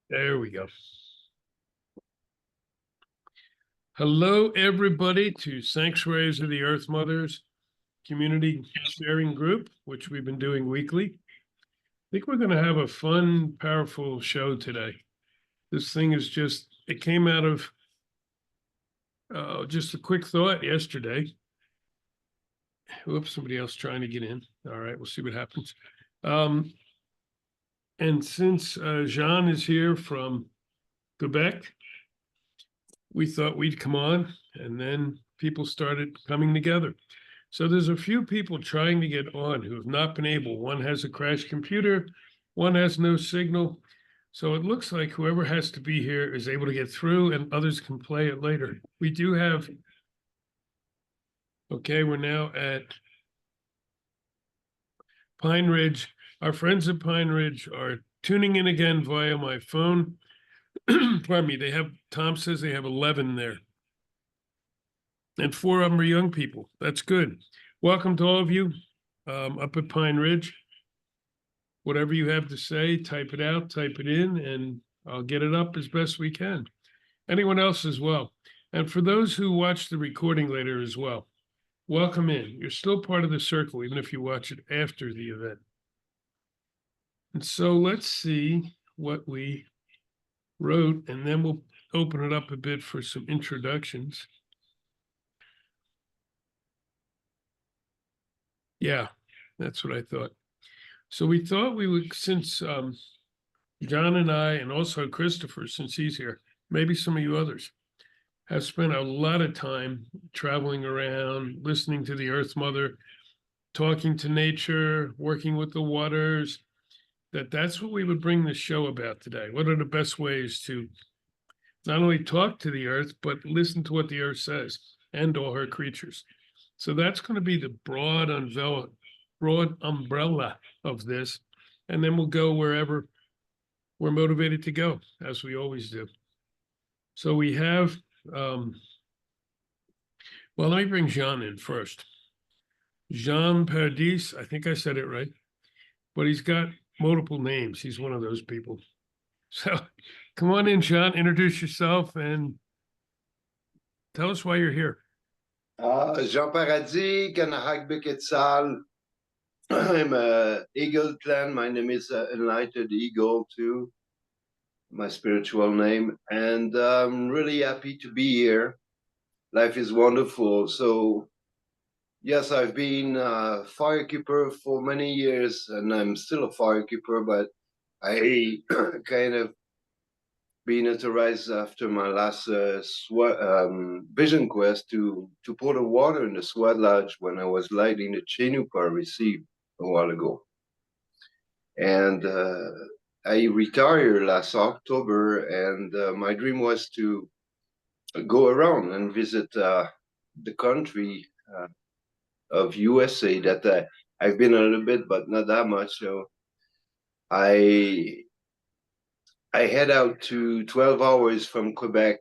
There we go. Hello, everybody, to Sanctuaries of the Earth Mothers community sharing group, which we've been doing weekly. I think we're going to have a fun, powerful show today. This thing is it came out of just a quick thought yesterday. Whoops, somebody else trying to get in. All right, we'll see what happens. And since Jean is here from Quebec, we thought we'd come on, and then people started coming together. So there's a few people trying to get on who have not been able. One has a crashed computer, one has no signal. So it looks like whoever has to be here is able to get through and others can play it later. We do have, okay, we're now at Pine Ridge. Our friends at Pine Ridge are tuning in again via my phone. Pardon me, Tom says they have 11 there. And 4 of them are young people. That's good. Welcome to all of you up at Pine Ridge. Whatever you have to say, type it out, type it in, and I'll get it up as best we can. Anyone else as well. And for those who watch the recording later as well, welcome in. You're still part of the circle, even if you watch it after the event. And so let's see what we wrote, and then we'll open it up a bit for some introductions. Yeah, that's what I thought. So we thought we would, since John and I, and also Christopher, since he's here, maybe some of you others, have spent a lot of time traveling around, listening to the Earth Mother, talking to nature, working with the waters, that's what we would bring the show about today. What are the best ways to not only talk to the Earth, but listen to what the Earth says and all her creatures? So that's going to be the broad umbrella of this. And then we'll go wherever we're motivated to go, as we always do. So we have, well, let me bring Jean in first. Jean Paradis, I think I said it right, but he's got multiple names. He's one of those people. So come on in, Jean, introduce yourself and tell us why you're here. Jean Paradis, Kanahak Beketzal. I'm a Eagle clan. My name is Enlightened Eagle too, my spiritual name. And I'm really happy to be here. Life is wonderful. So, yes, I've been a firekeeper for many years, and I'm still a firekeeper, but I kind of been authorized after my last vision quest to pour the water in the sweat lodge when I was lighting the Chinook I received a while ago. And I retired last October, and my dream was to go around and visit the country of USA that I've been a little bit, but not that much. So I head out to 12 hours from Quebec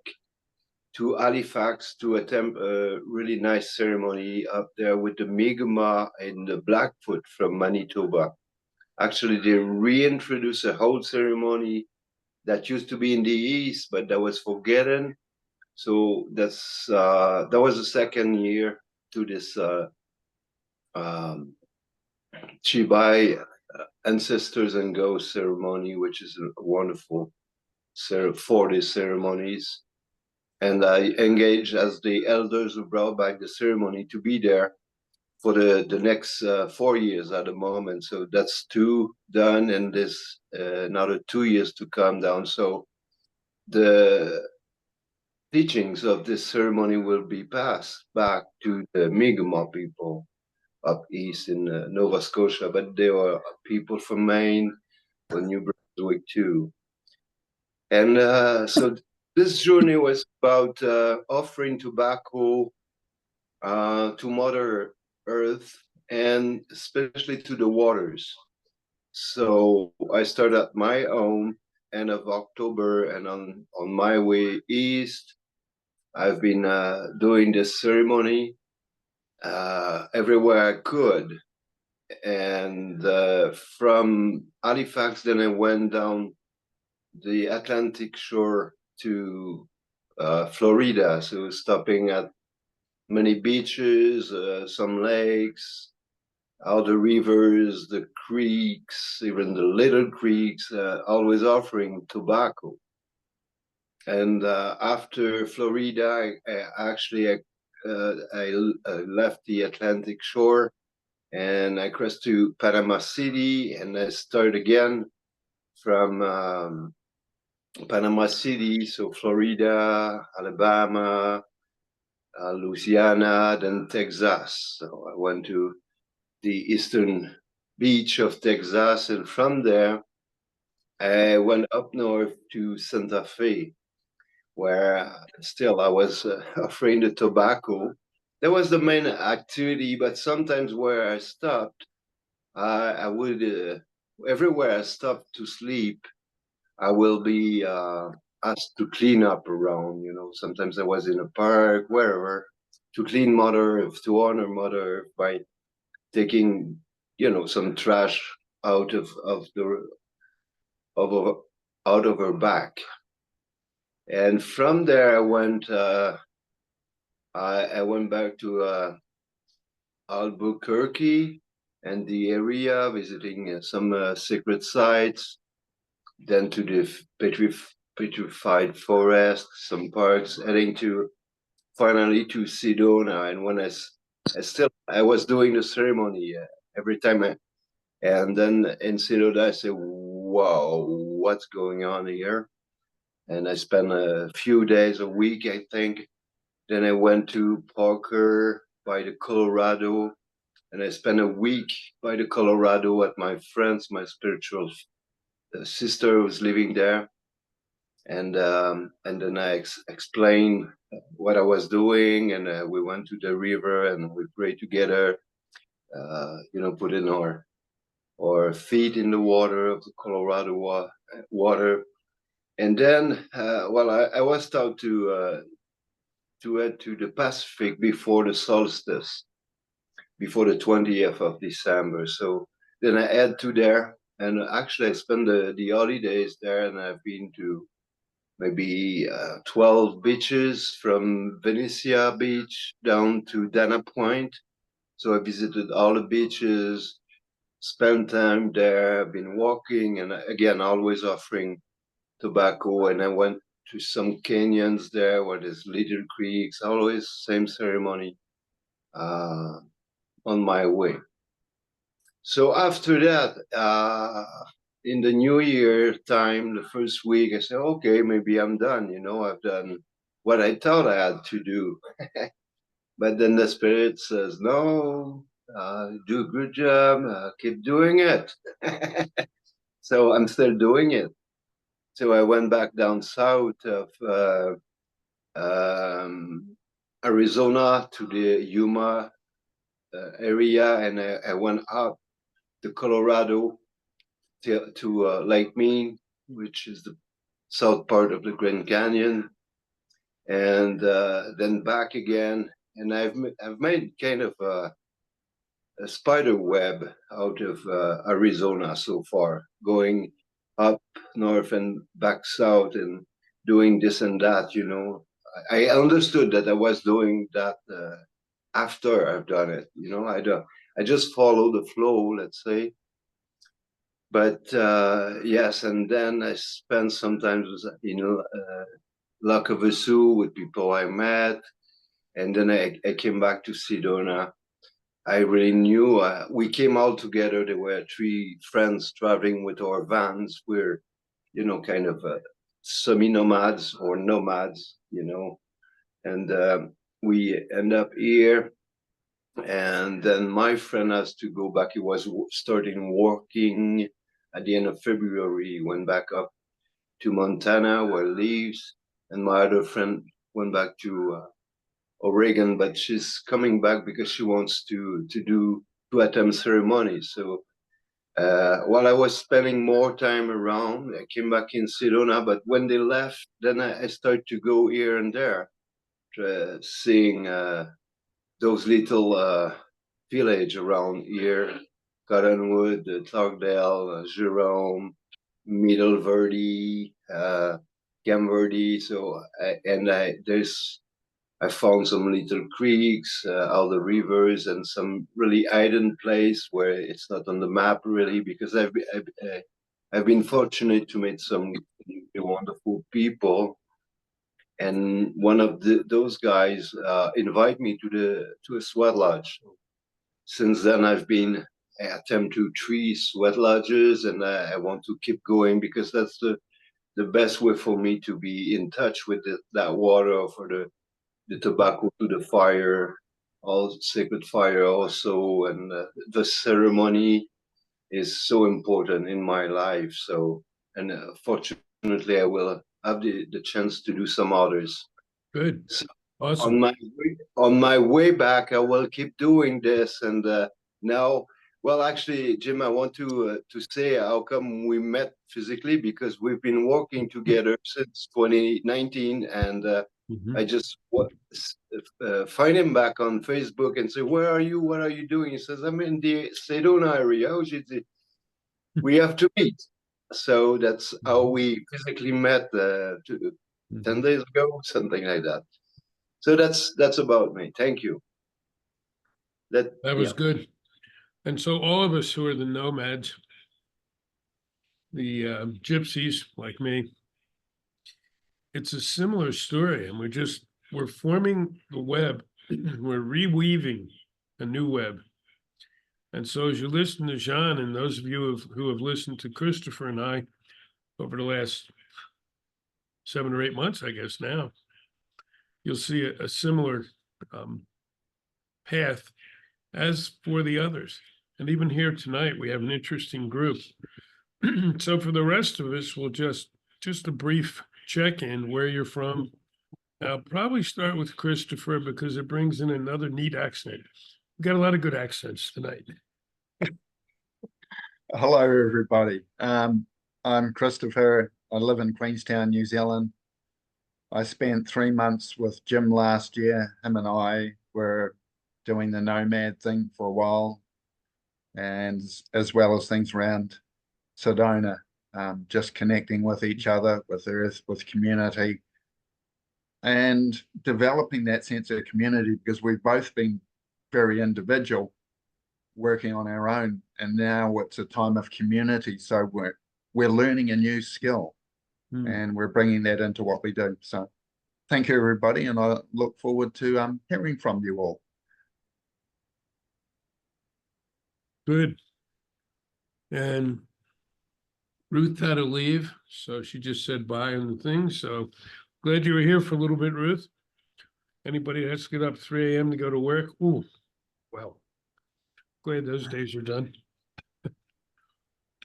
to Halifax to attempt a really nice ceremony up there with the Mi'kmaq and the Blackfoot from Manitoba. Actually, they reintroduced a whole ceremony that used to be in the East, but that was forgotten. So that was the second year to this Chibai ancestors and ghost ceremony, which is a wonderful 40 ceremonies. And I engaged as the elders who brought back the ceremony to be there for the next 4 years at the moment. So that's 2 done, and there's another 2 years to come down. So the teachings of this ceremony will be passed back to the Mi'kmaq people up east in Nova Scotia, but there are people from Maine, from New Brunswick too. And so this journey was about offering tobacco to Mother Earth and especially to the waters. So I started my own end of October, and on my way east, I've been doing this ceremony everywhere I could. And from Halifax, then I went down the Atlantic shore to Florida. So stopping at many beaches, some lakes, other rivers, the creeks, even the little creeks, always offering tobacco. And after Florida, I left the Atlantic shore and I crossed to Panama City and I started again from Panama City, so Florida, Alabama, Louisiana, then Texas. So I went to the eastern beach of Texas, and from there I went up north to Santa Fe, where still I was offering the tobacco. That was the main activity, but sometimes where I stopped, I would, everywhere I stopped to sleep, I will be asked to clean up around, you know. Sometimes I was in a park, wherever, to clean Mother Earth, to honor Mother Earth by taking, you know, some trash out of out of her back. And from there, I went back to Albuquerque and the area, visiting some sacred sites, then to the petrified forest, some parks, heading to finally to Sedona. And when I was doing the ceremony every time and then in Sedona, I said, wow, what's going on here? And I spent a few days, a week, I think. Then I went to Parker by the Colorado, and I spent a week by the Colorado at my friend's, my spiritual sister was living there, and then I explained what I was doing, and we went to the river and we prayed together. You know, put in our feet in the water of the Colorado water, and then I was taught to head to the Pacific before the solstice, before the 20th of December. So then I head to there, and actually I spent the holidays there, and I've been to maybe 12 beaches from Venetia Beach down to Dana Point. So I visited all the beaches, spent time there, been walking, and again, always offering tobacco. And I went to some canyons there where there's little creeks, always same ceremony uh, on my way. So after that, in the new year time, the first week, I said, okay, maybe I'm done. You know, I've done what I thought I had to do. But then the spirit says, no, do a good job, keep doing it. So I'm still doing it. So I went back down south of um, Arizona to the Yuma area, and I went up the Colorado to Lake Mead, which is the south part of the Grand Canyon, and then back again. And I've made kind of a spider web out of Arizona so far, going up north and back south and doing this and that. You know, I understood that I was doing that after I've done it. You know, I just follow the flow, let's say. But yes, and then I spent sometimes in Lac Havasu with people I met, and then I came back to Sedona. I really knew we came all together. There were three friends traveling with our vans. We're, you know, kind of semi-nomads or nomads, you know, and we end up here. And then my friend has to go back. He was starting working at the end of February. He went back up to Montana where he lives. And my other friend went back to Oregon, but she's coming back because she wants to attend ceremonies. So while I was spending more time around, I came back in Sedona. But when they left, then I started to go here and there, seeing those little village around here, Cottonwood, Clarkdale, Jerome, Middle Verde, Camp Verde. So I found some little creeks, other rivers, and some really hidden place where it's not on the map really, because I've been fortunate to meet some wonderful people, and one of those guys invite me to a sweat lodge. Since then, I attempt to 3 sweat lodges, and I want to keep going because that's the best way for me to be in touch with that water, for the tobacco to the fire, all sacred fire also, and the ceremony is so important in my life. So, and fortunately, I will have the chance to do some others. Good. So Awesome. on my way back, I will keep doing this. And now, well, actually, Jim, I want to say how come we met physically, because we've been working together since 2019, and Mhm. I just find him back on Facebook and say, "Where are you? What are you doing?" He says, "I'm in the Sedona area." Oh, we have to meet. So that's how we physically met 10 Mhm. days ago, something like that. So that's about me. Thank you. That was Yeah. good. And so all of us who are the nomads, the gypsies like me, it's a similar story, and we're forming the web, we're reweaving a new web. And so as you listen to Jean, and those of you who have listened to Christopher and I over the last 7 or 8 months, I guess now, you'll see a similar um, path as for the others. And even here tonight, we have an interesting group. So for the rest of us, we'll just a brief check-in where you're from. I'll probably start with Christopher because it brings in another neat accent. We've got a lot of good accents tonight. Hello, everybody. I'm Christopher. I live in Queenstown, New Zealand. I spent 3 months with Jim last year. Him and I were doing the nomad thing for a while, and as well as things around Sedona, just connecting with each other, with earth, with community, and developing that sense of community, because we've both been very individual, working on our own, and now it's a time of community. So we're learning a new skill, and we're bringing that into what we do. So thank you, everybody, and I look forward to hearing from you all. Good. And Ruth had to leave, so she just said bye on the thing. So glad you were here for a little bit, Ruth. Anybody that has to get up 3 a.m. to go to work? Ooh, well, glad those days are done.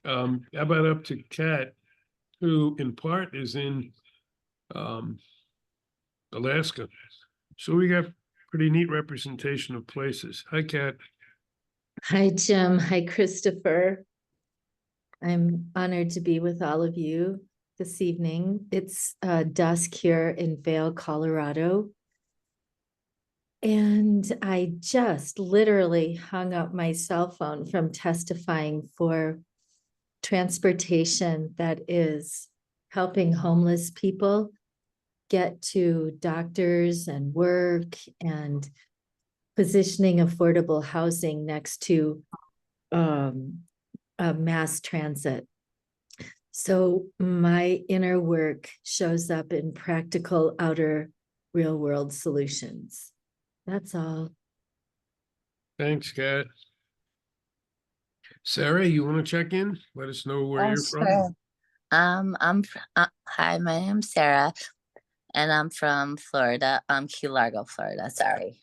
How about up to Kat, who in part is in um, Alaska. So we got pretty neat representation of places. Hi, Kat. Hi, Jim. Hi, Christopher. I'm honored to be with all of you this evening. It's dusk here in Vail, Colorado. And I just literally hung up my cell phone from testifying for transportation that is helping homeless people get to doctors and work, and positioning affordable housing next to mass transit. So my inner work shows up in practical outer real world solutions. That's all. Thanks, Kat. Sarah, you want to check in? Let us know where you're from. Sure. Hi, my name's Sarah, and I'm from Florida. Key Largo, Florida. Sorry.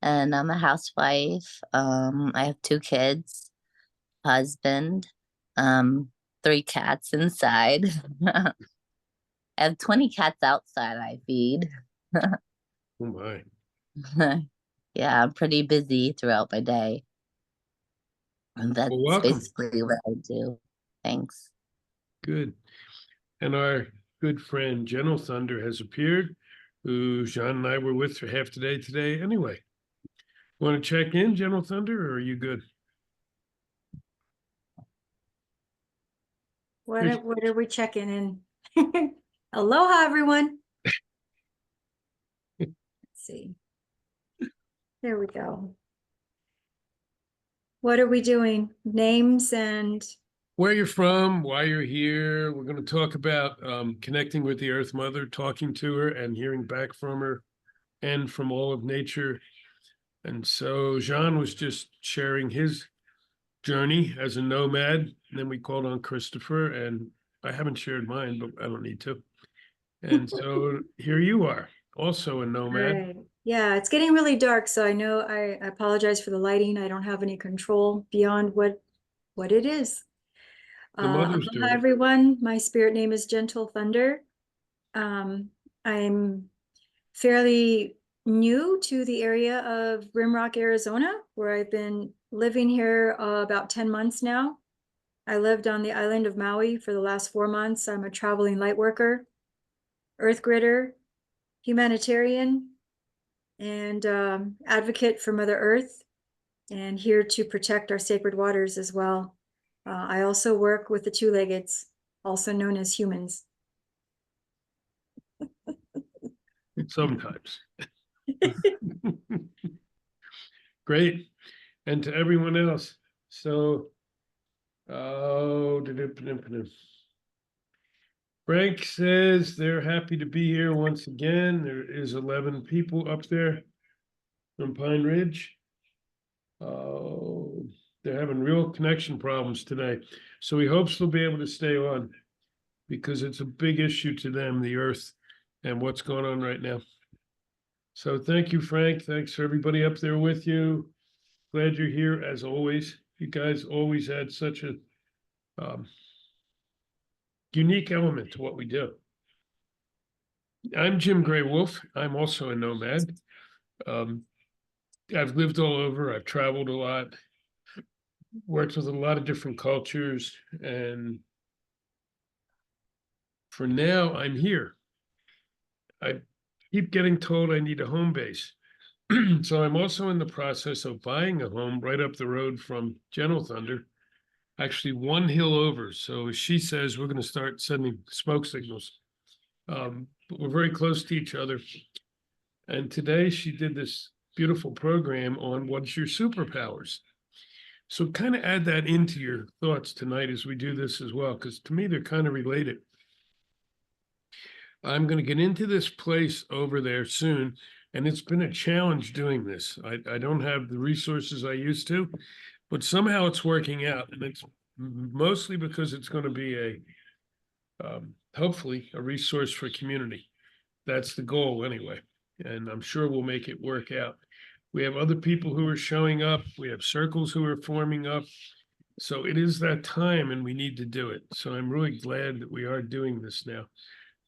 And I'm a housewife. I have 2 kids, husband, 3 cats inside. I have 20 cats outside I feed. Oh my. Yeah, I'm pretty busy throughout my day. And that's Well, welcome. basically what I do. Thanks. Good. And our good friend Gentle Thunder has appeared, who Jean and I were with for half the day today. Anyway, want to check in, Gentle Thunder, or are you good? What are we checking in? Aloha, everyone. Let's see. There we go. What are we doing? Names and Where you're from, why you're here. We're going to talk about connecting with the Earth Mother, talking to her and hearing back from her and from all of nature. And so Jean was just sharing his journey as a nomad. And then we called on Christopher, and I haven't shared mine, but I don't need to. And so here you are, also a nomad. right. Yeah, it's getting really dark, so I know I apologize for the lighting. I don't have any control beyond what it is. The mothers do Aloha, it. everyone. My spirit name is Gentle Thunder. I'm fairly new to the area of Rimrock, Arizona, where I've been living here about 10 months now. I lived on the island of Maui for the last 4 months. I'm a traveling light worker, earth gritter, humanitarian, and advocate for Mother Earth, and here to protect our sacred waters as well. I also work with the two-leggeds, also known as humans. Sometimes. Great. And to everyone else. So, Frank says they're happy to be here once again. There is 11 people up there from Pine Ridge. They're having real connection problems today. So he hopes they'll be able to stay on because it's a big issue to them, the Earth and what's going on right now. So thank you, Frank. Thanks for everybody up there with you. Glad you're here as always. You guys always add such a unique element to what we do. I'm Jim Gray Wolf. I'm also a nomad. I've lived all over. I've traveled a lot, worked with a lot of different cultures, and for now, I'm here. I keep getting told I need a home base. So I'm also in the process of buying a home right up the road from Gentle Thunder, actually one hill over. So she says we're going to start sending smoke signals. But we're very close to each other. And today she did this beautiful program on what's your superpowers. So kind of add that into your thoughts tonight as we do this as well, because to me, they're kind of related. I'm going to get into this place over there soon, and it's been a challenge doing this. I don't have the resources I used to, but somehow it's working out, and it's mostly because it's going to be hopefully a resource for community. That's the goal anyway, and I'm sure we'll make it work out. We have other people who are showing up. We have circles who are forming up. So it is that time, and we need to do it. So I'm really glad that we are doing this now.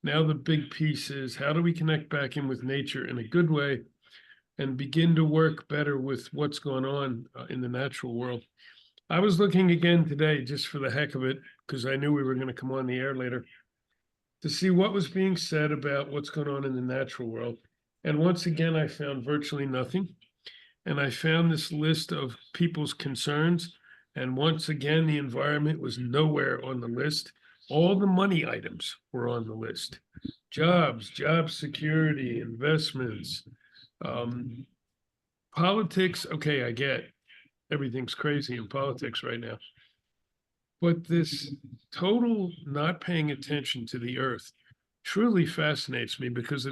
Now the big piece is how do we connect back in with nature in a good way and begin to work better with what's going on in the natural world. I was looking again today just for the heck of it, because I knew we were going to come on the air later, to see what was being said about what's going on in the natural world. And once again, I found virtually nothing. And I found this list of people's concerns. And once again, the environment was nowhere on the list. All the money items were on the list. Jobs, job security, investments, politics. Okay, I get everything's crazy in politics right now. But this total not paying attention to the earth truly fascinates me because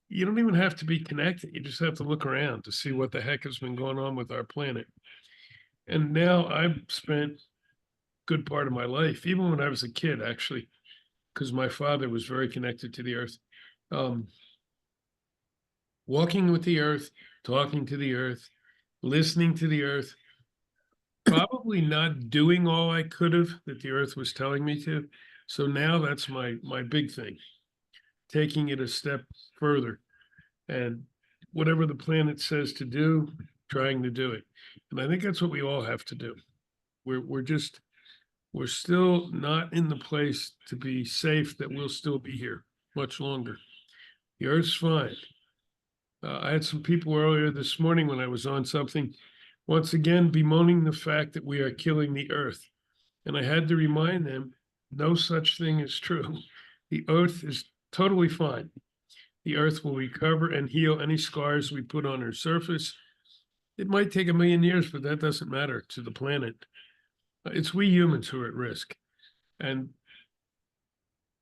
you don't even have to be connected. You just have to look around to see what the heck has been going on with our planet. And now I've spent good part of my life, even when I was a kid, actually, because my father was very connected to the earth. Walking with the earth, talking to the earth, listening to the earth, probably not doing all I could have that the earth was telling me to. So now that's my big thing, taking it a step further. And whatever the planet says to do, trying to do it. And I think that's what we all have to do. We're still not in the place to be safe that we'll still be here much longer. The Earth's fine. I had some people earlier this morning when I was on something, once again bemoaning the fact that we are killing the Earth. And I had to remind them no such thing is true. The earth is totally fine. The earth will recover and heal any scars we put on her surface. It might take 1,000,000 years, but that doesn't matter to the planet. It's we humans who are at risk. And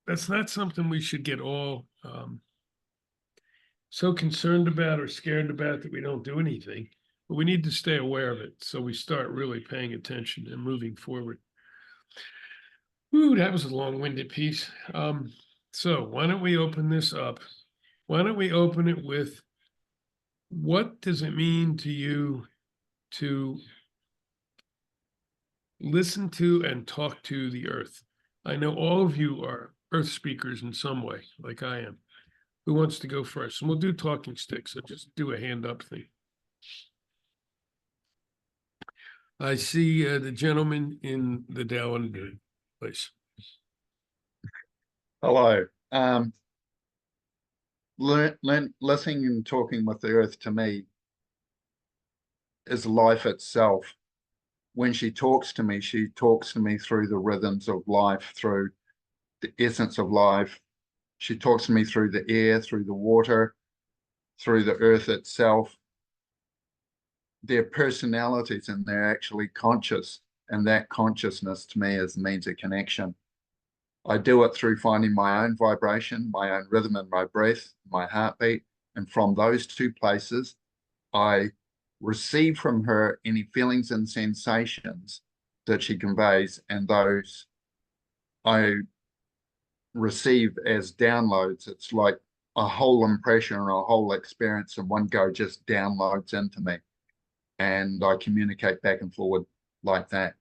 that's not something we should get all so concerned about or scared about that we don't do anything. But we need to stay aware of it so we start really paying attention and moving forward. Ooh, that was a long-winded piece. So why don't we open this up? Why don't we open it with, what does it mean to you to listen to and talk to the earth? I know all of you are earth speakers in some way, like I am. Who wants to go first? And we'll do talking sticks, so just do a hand up thing. I see the gentleman in the down place. Hello. Listening and talking with the earth to me is life itself. When she talks to me through the rhythms of life, through the essence of life. She talks to me through the air, through the water, through the earth itself. Their personalities, and they're actually conscious. And that consciousness to me means a connection. I do it through finding my own vibration, my own rhythm in my breath, my heartbeat. And from those two places, I receive from her any feelings and sensations that she conveys, and those I receive as downloads. It's like a whole impression or a whole experience in one go just downloads into me, and I communicate back and forward like that.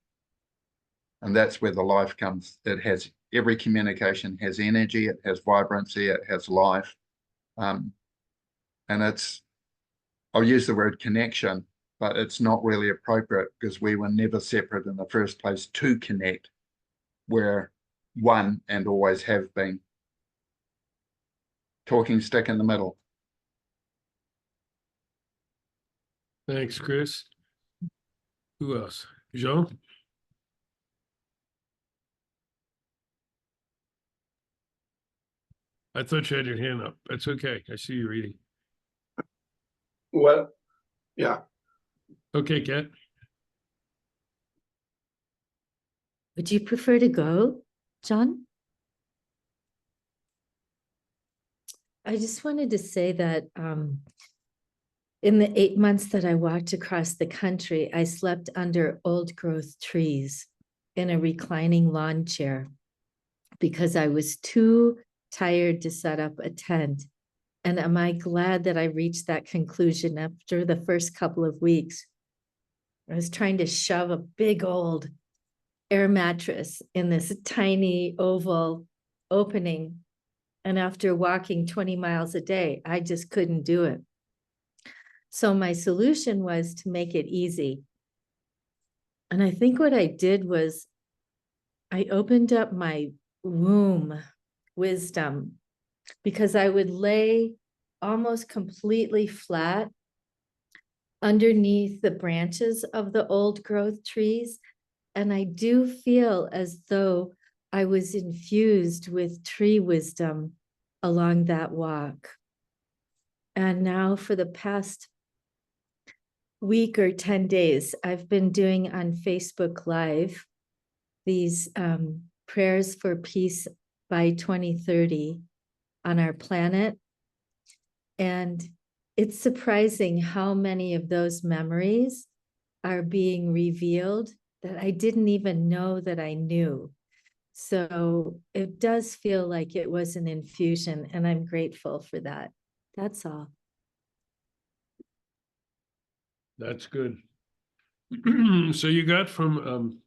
And that's where the life comes. It has, every communication has energy, it has vibrancy, it has life. And it's, I'll use the word connection, but it's not really appropriate because we were never separate in the first place to connect. We're one and always have been. Talking stick in the middle. Thanks, Chris. Who else? Jean? I thought you had your hand up. That's okay. I see you reading. Well, yeah. Okay, Kat. Would you prefer to go, John? I just wanted to say that in the 8 months that I walked across the country, I slept under old growth trees in a reclining lawn chair because I was too tired to set up a tent. And am I glad that I reached that conclusion after the first couple of weeks? I was trying to shove a big old air mattress in this tiny oval opening. And after walking 20 miles a day, I just couldn't do it. So my solution was to make it easy. And I think what I did was I opened up my womb wisdom, because I would lay almost completely flat underneath the branches of the old growth trees. And I do feel as though I was infused with tree wisdom along that walk. And now for the past week or 10 days, I've been doing on Facebook Live these prayers for peace by 2030 on our planet. And it's surprising how many of those memories are being revealed that I didn't even know that I knew. So it does feel like it was an infusion, and I'm grateful for that. That's all. That's good. So you got from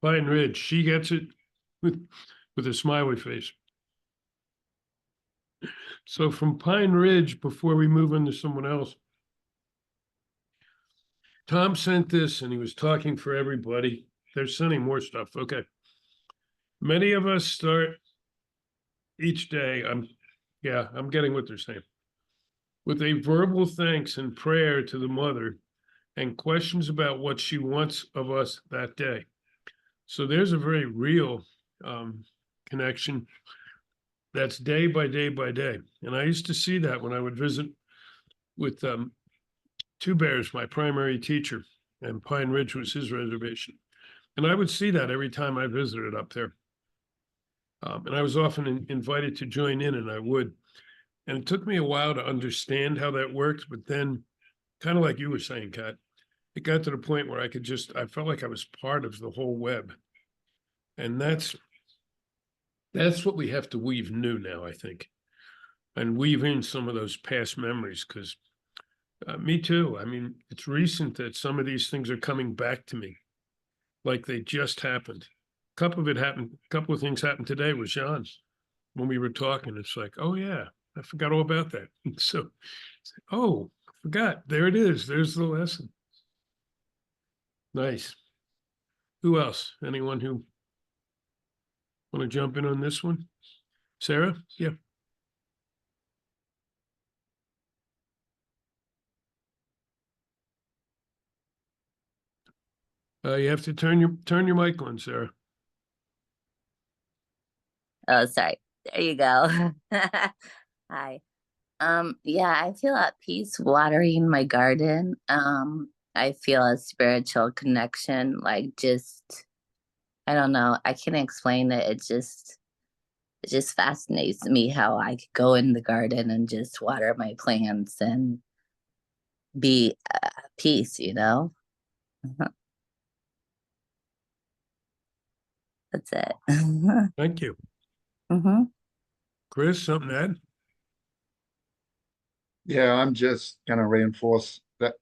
Pine Ridge. She gets it with a smiley face. So from Pine Ridge, before we move on to someone else, Tom sent this and he was talking for everybody. They're sending more stuff. Okay. Many of us start each day. I'm getting what they're saying. With a verbal thanks and prayer to the mother and questions about what she wants of us that day. So there's a very real connection. That's day by day by day. And I used to see that when I would visit with Two Bears, my primary teacher, and Pine Ridge was his reservation. And I would see that every time I visited up there. And I was often invited to join in, and I would. And it took me a while to understand how that worked, but then, kind of like you were saying, Kat, it got to the point where I felt like I was part of the whole web. And that's what we have to weave new now, I think, and weave in some of those past memories, because me too. I mean, it's recent that some of these things are coming back to me like they just happened. A couple of things happened today with Jean when we were talking. It's like, oh yeah, I forgot all about that. So, oh, I forgot. There it is. There's the lesson. Nice. Who else? Anyone who want to jump in on this one? Sarah? Yeah. You have to turn your mic on, Sarah. Oh, sorry. There you go. Hi. Yeah, I feel at peace watering my garden. I feel a spiritual connection, like just, I don't know, I can't explain it. It just fascinates me how I could go in the garden and just water my plants and be at peace, you know? That's it. Thank you. hmm Chris, something to add? Yeah, I'm just going to reinforce that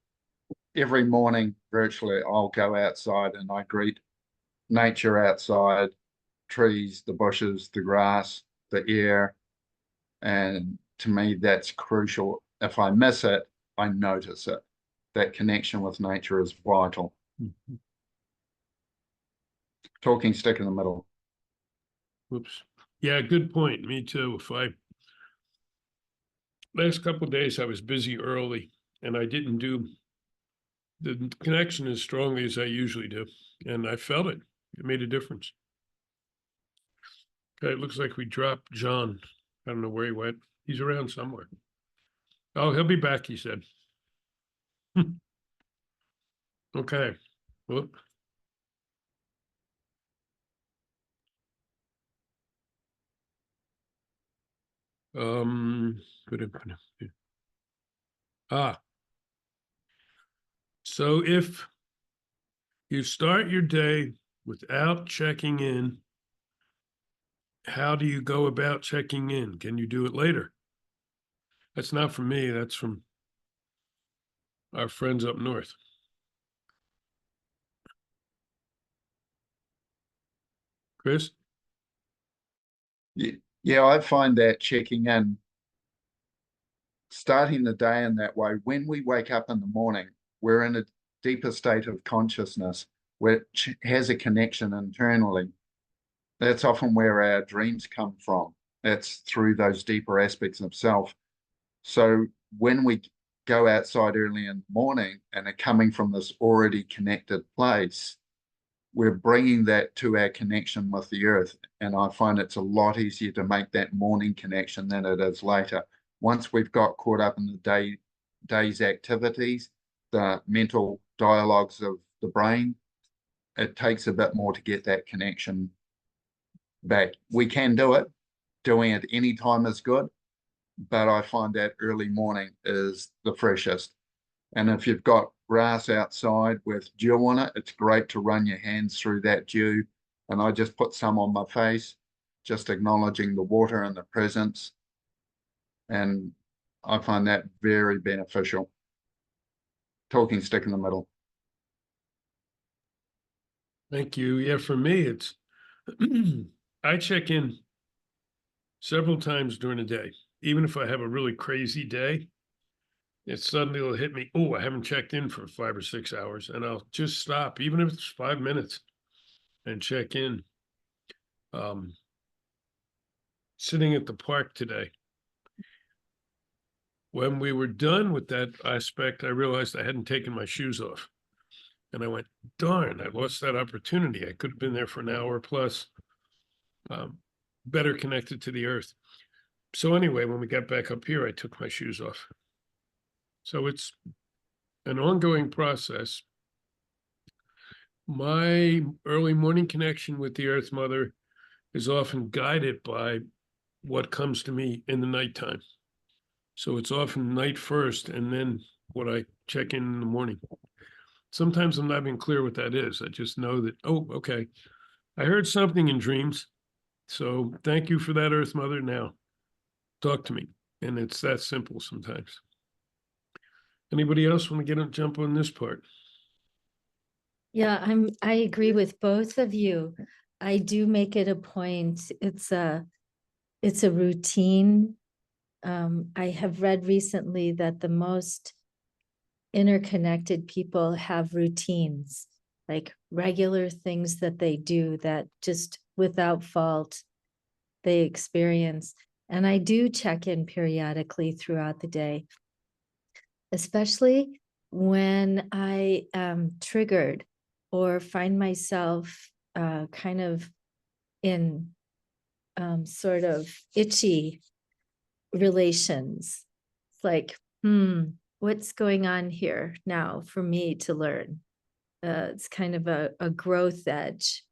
every morning, virtually, I'll go outside and I greet nature outside, trees, the bushes, the grass, the air. And to me, that's crucial. If I miss it, I notice it. That connection with nature is vital. Mhm. Talking stick in the middle. Whoops. Yeah, good point. Me too. Last couple of days I was busy early and I didn't do the connection as strongly as I usually do. And I felt it. It made a difference. Okay, it looks like we dropped John. I don't know where he went. He's around somewhere. Oh, he'll be back, he said. Okay. Whoop. Good. Ah, so if you start your day without checking in, how do you go about checking in? Can you do it later? That's not from me. That's from our friends up north. Chris? Yeah, I find that checking in, starting the day in that way, when we wake up in the morning, we're in a deeper state of consciousness, which has a connection internally. That's often where our dreams come from. It's through those deeper aspects of self. So when we go outside early in the morning and are coming from this already connected place, we're bringing that to our connection with the earth. And I find it's a lot easier to make that morning connection than it is later. Once we've got caught up in the day's activities, the mental dialogues of the brain, it takes a bit more to get that connection back. We can do it. Doing it any time is good, but I find that early morning is the freshest. And if you've got grass outside with dew on it, it's great to run your hands through that dew. And I just put some on my face, just acknowledging the water and the presence. And I find that very beneficial. Talking stick in the middle. Thank you. Yeah, for me, it's I check in several times during the day. Even if I have a really crazy day, it suddenly will hit me. Oh, I haven't checked in for 5 or 6 hours, and I'll just stop, even if it's 5 minutes, and check in. Sitting at the park today, when we were done with that aspect, I realized I hadn't taken my shoes off. And I went, darn, I lost that opportunity. I could have been there for an hour plus. better connected to the earth. So anyway, when we got back up here, I took my shoes off. So it's an ongoing process. My early morning connection with the Earth Mother is often guided by what comes to me in the nighttime. So it's often night first, and then what I check in the morning. Sometimes I'm not even clear what that is. I just know that, oh, okay, I heard something in dreams. So thank you for that, Earth Mother. Now talk to me. And it's that simple sometimes. Anybody else want to jump on this part? Yeah, I agree with both of you. I do make it a point. It's a routine. I have read recently that the most interconnected people have routines, like regular things that they do that just without fault they experience. And I do check in periodically throughout the day, especially when I am triggered or find myself kind of in sort of itchy relations. It's like, what's going on here now for me to learn? It's kind of a growth edge,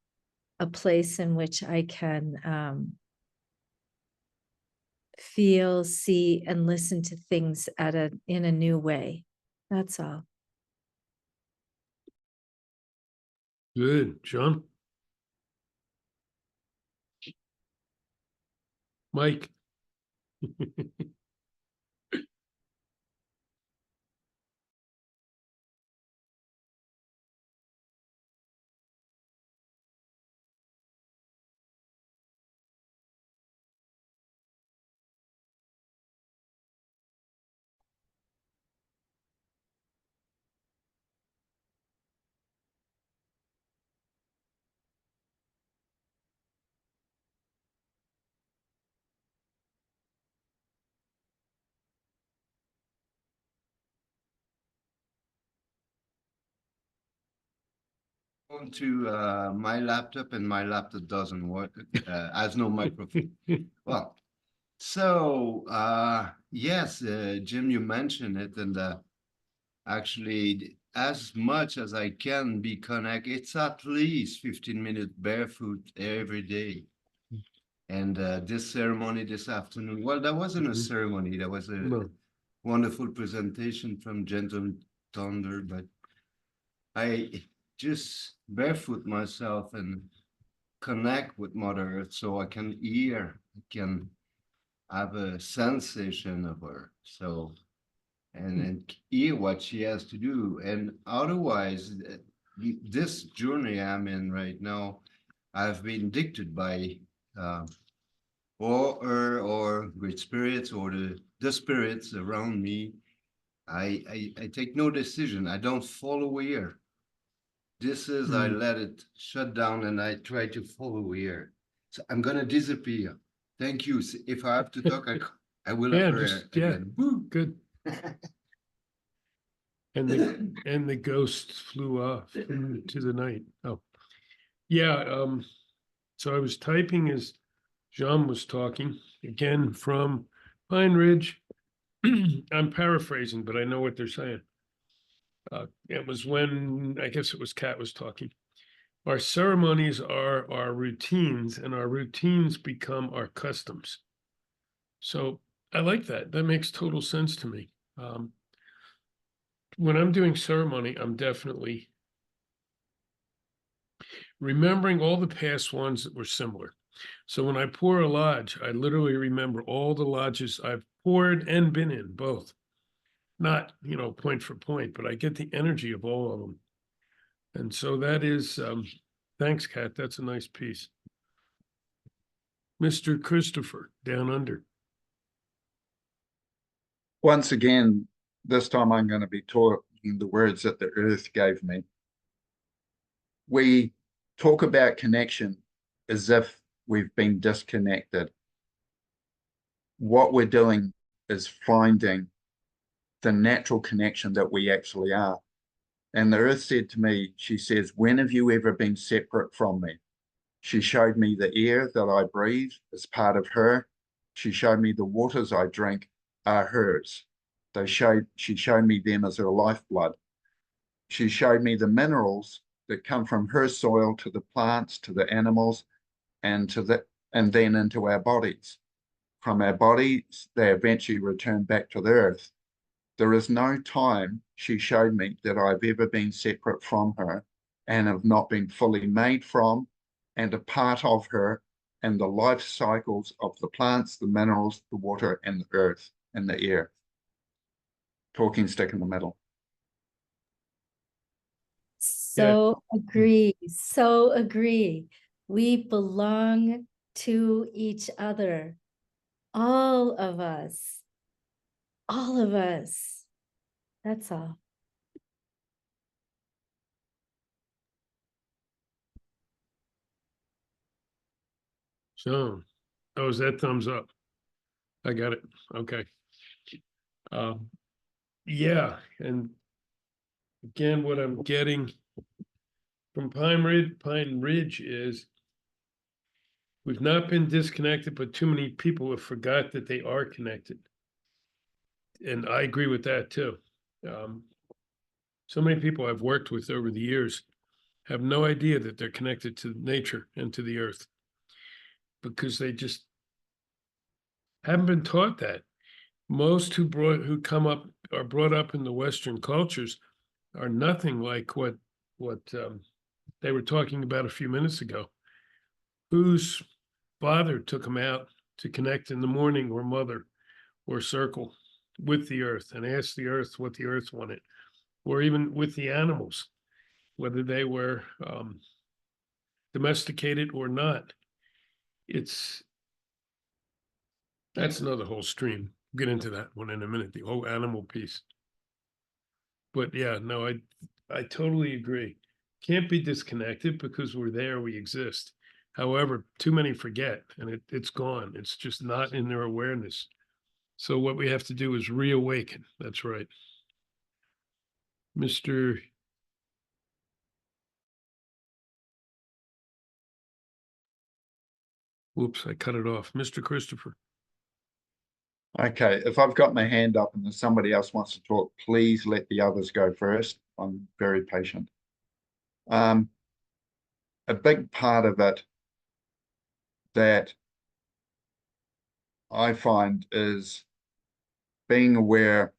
a place in which I can feel, see, and listen to things in a new way. That's all. Good, John. Mike. To my laptop, and my laptop doesn't work, has no microphone. Well, so yes, Jim, you mentioned it, and actually, as much as I can be connected, it's at least 15 minutes barefoot every day. And this ceremony this afternoon, well, that wasn't a ceremony, that was a No. wonderful presentation from Gentle Thunder, but I just barefoot myself and connect with Mother Earth so I can hear, I can have a sensation of her. So, and hear what she has to do. And otherwise, this journey I'm in right now, I've been dictated by or her or great spirits or the spirits around me. I take no decision. I don't follow here. This is, I let it shut down and I try to follow here. So I'm gonna disappear. Thank you. If I have to talk, I will Yeah, appear again. Woo. good. And the ghost flew off into the night. Oh, yeah. So I was typing as Jean was talking, again from Pine Ridge. I'm paraphrasing, but I know what they're saying. It was when, I guess it was Kat was talking. Our ceremonies are our routines, and our routines become our customs. So I like that. That makes total sense to me. When I'm doing ceremony, I'm definitely remembering all the past ones that were similar. So when I pour a lodge, I literally remember all the lodges I've poured and been in, both. Not, point for point, but I get the energy of all of them. And so that is, thanks, Kat. That's a nice piece. Mr. Christopher, down under. Once again, this time I'm going to be talking the words that the earth gave me. We talk about connection as if we've been disconnected. What we're doing is finding the natural connection that we actually are. And the earth said to me, she says, when have you ever been separate from me? She showed me the air that I breathe as part of her. She showed me the waters I drink are hers. She showed me them as her lifeblood. She showed me the minerals that come from her soil to the plants, to the animals, and then into our bodies. From our bodies, they eventually return back to the earth. There is no time, she showed me, that I've ever been separate from her and have not been fully made from and a part of her and the life cycles of the plants, the minerals, the water, and the earth and the air. Talking stick in the middle. So agree, so agree. We belong to each other. All of us. All of us. That's all. So, oh, is that thumbs up? I got it. Okay. Yeah, and again, what I'm getting from Pine Ridge is we've not been disconnected, but too many people have forgot that they are connected. And I agree with that too. So many people I've worked with over the years have no idea that they're connected to nature and to the earth because they just haven't been taught that. Most who are brought up in the Western cultures are nothing like what they were talking about a few minutes ago. Whose father took them out to connect in the morning, or mother, or circle with the earth and ask the earth what the earth wanted, or even with the animals, whether they were domesticated or not. That's another whole stream. We'll get into that one in a minute, the whole animal piece. But yeah, no, I totally agree. Can't be disconnected because we're there, we exist. However, too many forget and it's gone. It's just not in their awareness. So what we have to do is reawaken. That's right. Mr. Whoops, I cut it off. Mr. Christopher. Okay, if I've got my hand up and there's somebody else wants to talk, please let the others go first. I'm very patient. A big part of it that I find is being aware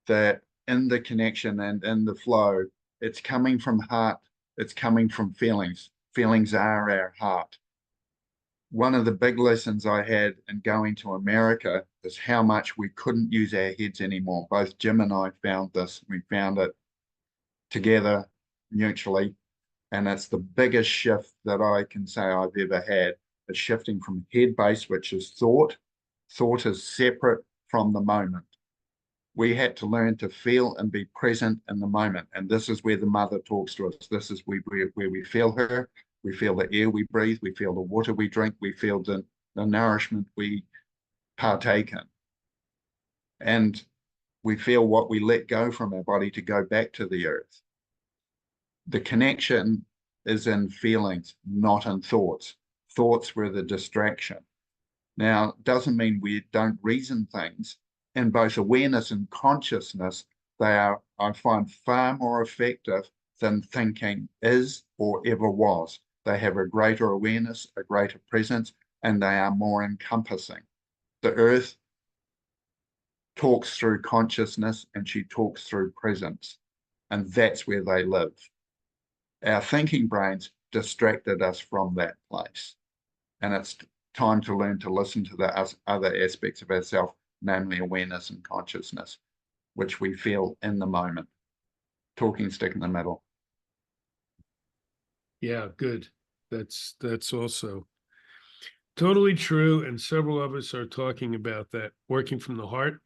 that in the connection and in the flow, it's coming from heart, it's coming from feelings. Feelings are our heart. One of the big lessons I had in going to America is how much we couldn't use our heads anymore. Both Jim and I found this. We found it together mutually. And it's the biggest shift that I can say I've ever had. It's shifting from head base, which is thought. Thought is separate from the moment. We had to learn to feel and be present in the moment. And this is where the mother talks to us. This is where we feel her. We feel the air we breathe. We feel the water we drink. We feel the nourishment we partake in. And we feel what we let go from our body to go back to the earth. The connection is in feelings, not in thoughts. Thoughts were the distraction. Now, it doesn't mean we don't reason things. In both awareness and consciousness, they are, I find, far more effective than thinking is or ever was. They have a greater awareness, a greater presence, and they are more encompassing. The earth talks through consciousness and she talks through presence, and that's where they live. Our thinking brains distracted us from that place, and it's time to learn to listen to the other aspects of ourselves, namely awareness and consciousness, which we feel in the moment. Talking stick in the middle. Yeah, good. That's also totally true. And several of us are talking about that, working from the heart.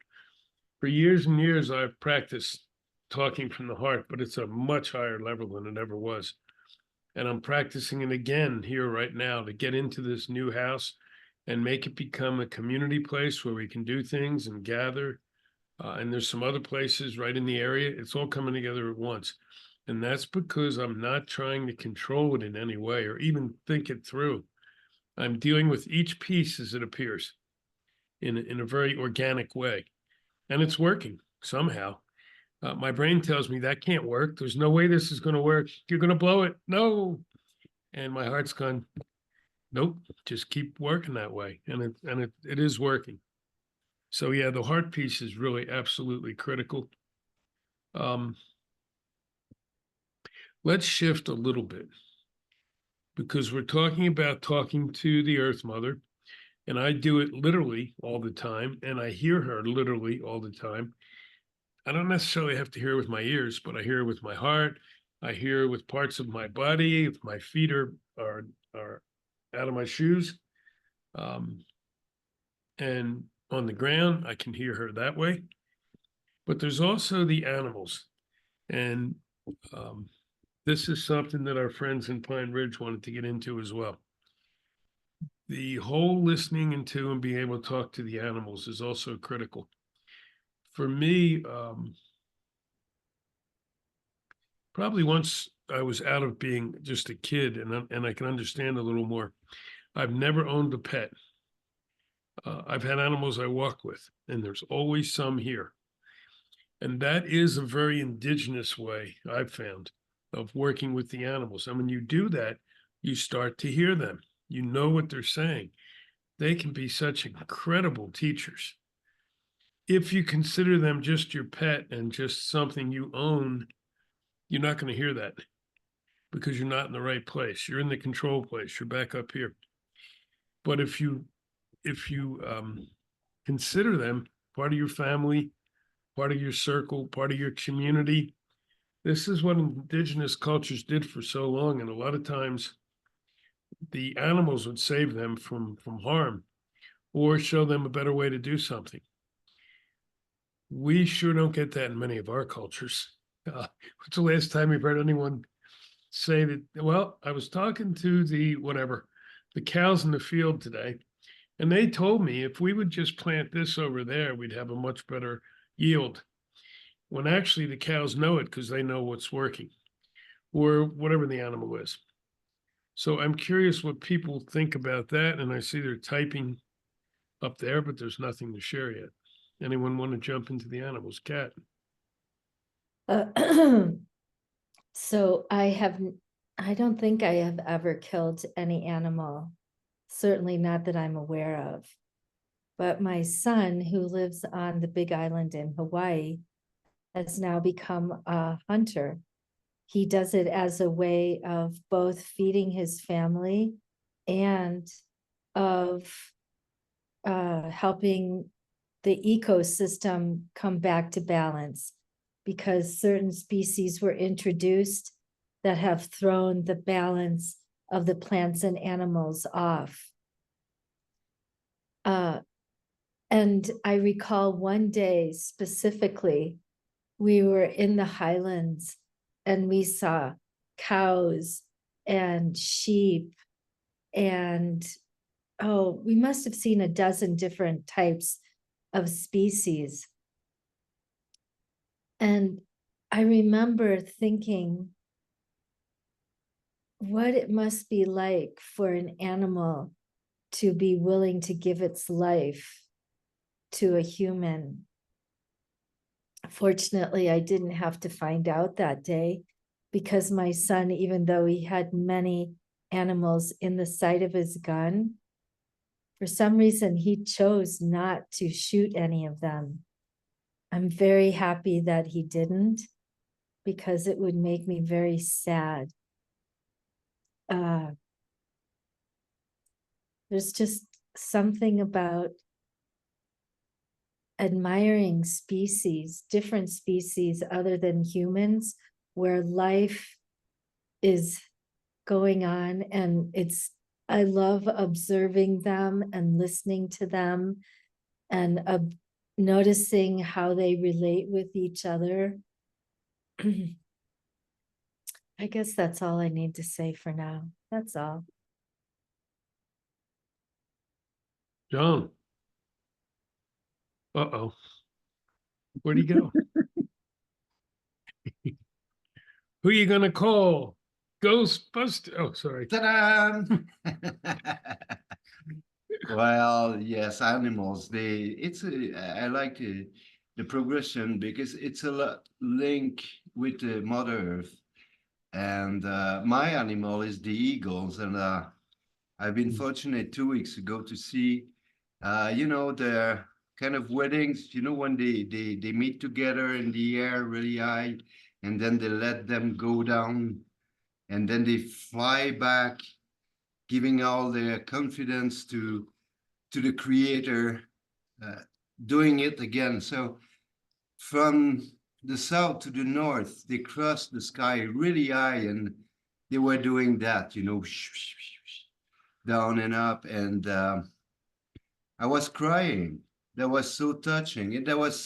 For years and years, I've practiced talking from the heart, but it's a much higher level than it ever was. And I'm practicing it again here right now to get into this new house and make it become a community place where we can do things and gather. And there's some other places right in the area. It's all coming together at once. And that's because I'm not trying to control it in any way or even think it through. I'm dealing with each piece as it appears in a very organic way. And it's working somehow. My brain tells me that can't work. There's no way this is going to work. You're going to blow it. No. And my heart's gone, nope, just keep working that way. And it is working. So yeah, the heart piece is really absolutely critical. Let's shift a little bit because we're talking about talking to the Earth Mother, and I do it literally all the time, and I hear her literally all the time. I don't necessarily have to hear with my ears, but I hear with my heart. I hear with parts of my body. If my feet are out of my shoes, and on the ground, I can hear her that way. But there's also the animals, and this is something that our friends in Pine Ridge wanted to get into as well. The whole listening into and being able to talk to the animals is also critical. For me, probably once I was out of being just a kid and I can understand a little more. I've never owned a pet. I've had animals I walk with, and there's always some here. And that is a very indigenous way I've found of working with the animals. And when you do that, you start to hear them. You know what they're saying. They can be such incredible teachers. If you consider them just your pet and just something you own, you're not going to hear that because you're not in the right place. You're in the control place. You're back up here. But if you consider them part of your family, part of your circle, part of your community, this is what indigenous cultures did for so long. And a lot of times the animals would save them from harm or show them a better way to do something. We sure don't get that in many of our cultures. What's the last time you've heard anyone say that, well, I was talking to the cows in the field today, and they told me if we would just plant this over there, we'd have a much better yield. When actually the cows know it because they know what's working or whatever the animal is. So I'm curious what people think about that. And I see they're typing up there, but there's nothing to share yet. Anyone want to jump into the animals? Cat? So I don't think I have ever killed any animal, certainly not that I'm aware of. But my son, who lives on the Big Island in Hawaii, has now become a hunter. He does it as a way of both feeding his family and of helping the ecosystem come back to balance, because certain species were introduced that have thrown the balance of the plants and animals off. And I recall one day specifically, we were in the highlands and we saw cows and sheep and, oh, we must have seen a dozen different types of species. And I remember thinking what it must be like for an animal to be willing to give its life to a human. Fortunately, I didn't have to find out that day because my son, even though he had many animals in the sight of his gun, for some reason, he chose not to shoot any of them. I'm very happy that he didn't, because it would make me very sad. There's just something about admiring species, different species other than humans, where life is going on, and I love observing them and listening to them and noticing how they relate with each other. I guess that's all I need to say for now. That's all. John? Uh-oh. Where'd he go? Who you gonna call? Ghostbuster. Oh, sorry. Ta-da! Well, yes, animals. I like the progression because it's a link with the Mother Earth. And my animal is the eagles, and I've been fortunate 2 weeks ago to see, their kind of weddings. You know, when they meet together in the air really high, and then they let them go down, and then they fly back, giving all their confidence to the creator, doing it again. So from the south to the north, they crossed the sky really high, and they were doing that, down and up. And I was crying. That was so touching. And they was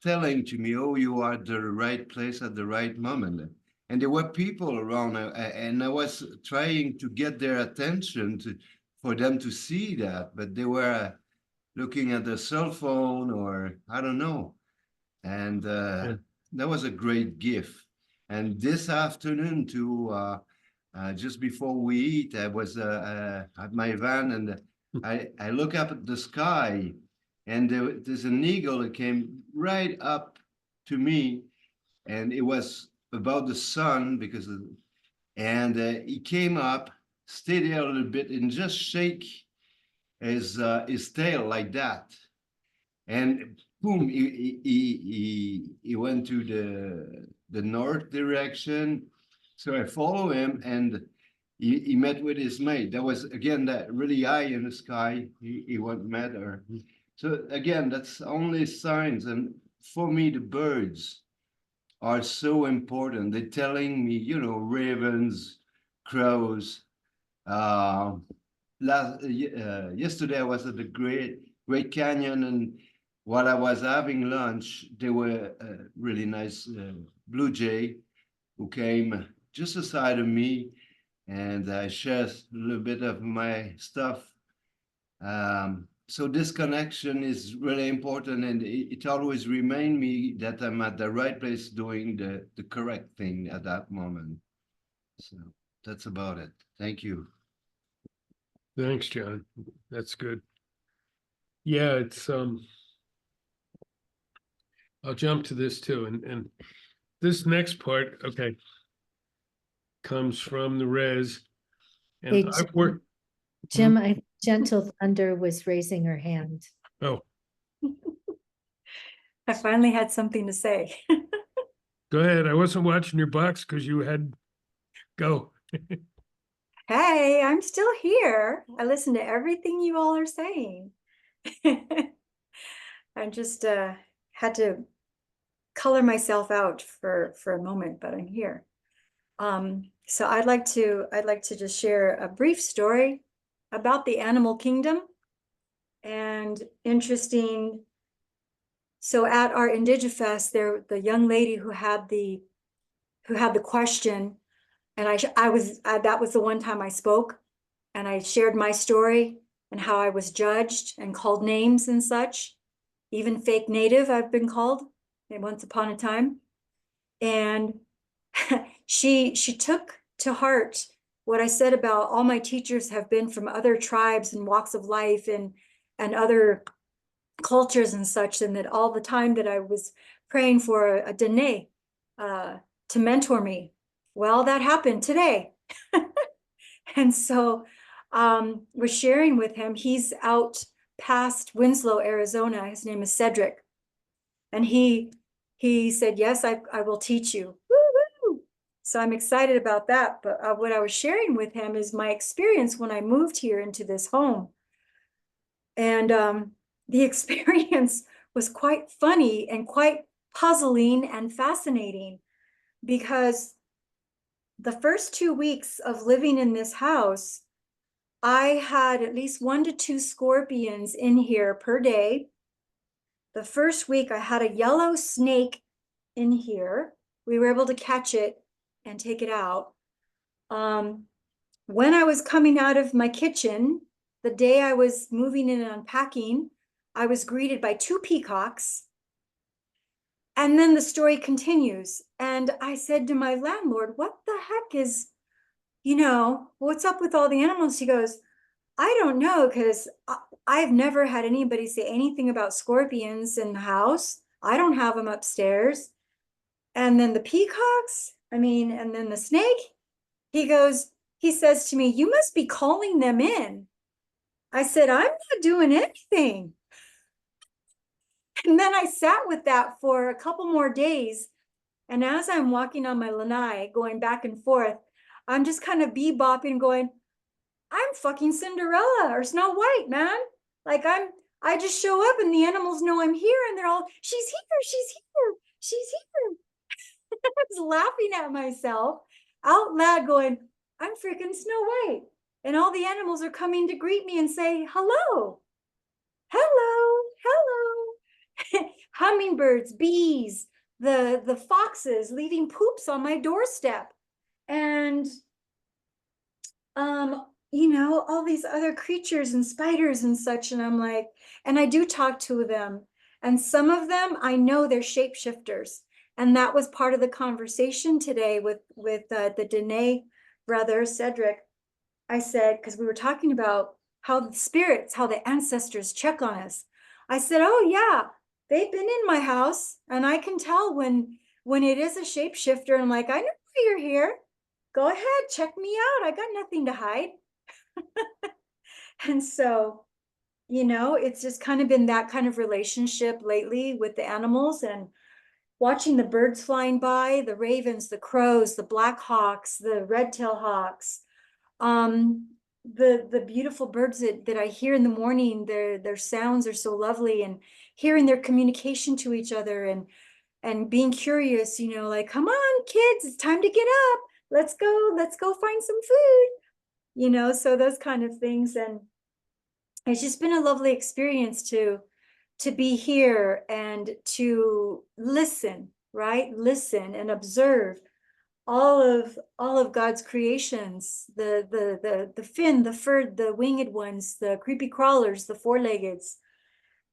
telling to me, oh, you are at the right place at the right moment. And there were people around, and I was trying to get their attention for them to see that, but they were looking at their cell phone, or I don't know. And that was a great gift. And this afternoon too, just before we eat, I was at my van, and I look up at the sky, and there's an eagle that came right up to me, and it was about the sun and he came up, stayed there a little bit, and just shake his tail like that, and boom, he went to the north direction. So I follow him, and he met with his mate. That was again that really high in the sky. He went met her. So again, that's only signs. And for me, the birds are so important. They're telling me, ravens, crows. Yesterday I was at the Great Canyon, and while I was having lunch, there were a really nice blue jay who came just aside of me, and I shared a little bit of my stuff. So this connection is really important, and it always reminds me that I'm at the right place doing the correct thing at that moment. So that's about it. Thank you. Thanks, John. That's good. Yeah, it's I'll jump to this too, and this next part, okay, comes from the res. And Hey, I've worked. Jim, Gentle Thunder was raising her hand. Oh, I finally had something to say. go ahead. I wasn't watching your box because you had go. Hey, I'm still here. I listen to everything you all are saying. I just had to color myself out for a moment, but I'm here. So I'd like to just share a brief story about the animal kingdom. And interesting. So at our Indigifest, the young lady who had the question, and that was the one time I spoke, and I shared my story and how I was judged and called names and such, even fake native I've been called once upon a time. And she took to heart what I said about all my teachers have been from other tribes and walks of life and other cultures and such, and that all the time that I was praying for a Dene to mentor me. Well, that happened today. And so we're sharing with him. He's out past Winslow, Arizona. His name is Cedric. And he said, yes, I will teach you. Woo-hoo! So I'm excited about that. But what I was sharing with him is my experience when I moved here into this home. And the experience was quite funny and quite puzzling and fascinating, because the first 2 weeks of living in this house, I had at least 1 to 2 scorpions in here per day. The first week I had a yellow snake in here. We were able to catch it and take it out. When I was coming out of my kitchen, the day I was moving in and unpacking, I was greeted by 2 peacocks. And then the story continues. And I said to my landlord, what the heck is, what's up with all the animals? He goes, I don't know, because I've never had anybody say anything about scorpions in the house. I don't have them upstairs. And then the peacocks, and then the snake, he says to me, you must be calling them in. I said, I'm not doing anything. And then I sat with that for a couple more days. And as I'm walking on my lanai, going back and forth, I'm just kind of bebopping, going, I'm fucking Cinderella or Snow White, man. Like I just show up and the animals know I'm here and they're all, she's here, she's here, she's here. I was laughing at myself out loud going, I'm freaking Snow White. And all the animals are coming to greet me and say, hello, hello, hello. Hummingbirds, bees, the foxes leaving poops on my doorstep. And all these other creatures and spiders and such. And I'm like, and I do talk to them. And some of them, I know they're shapeshifters. And that was part of the conversation today with the Dene brother, Cedric. I said, because we were talking about how the spirits, how the ancestors check on us. I said, oh yeah, they've been in my house and I can tell when it is a shapeshifter. I'm like, I know why you're here. Go ahead, check me out. I got nothing to hide. And so, it's just kind of been that kind of relationship lately with the animals and watching the birds flying by, the ravens, the crows, the black hawks, the red-tailed hawks, the beautiful birds that I hear in the morning. Their sounds are so lovely, and hearing their communication to each other and being curious, like, come on, kids, it's time to get up. Let's go find some food, so those kind of things. And it's just been a lovely experience to be here and to listen, right? Listen and observe all of God's creations, the fin, the fur, the winged ones, the creepy crawlers, the four-leggeds,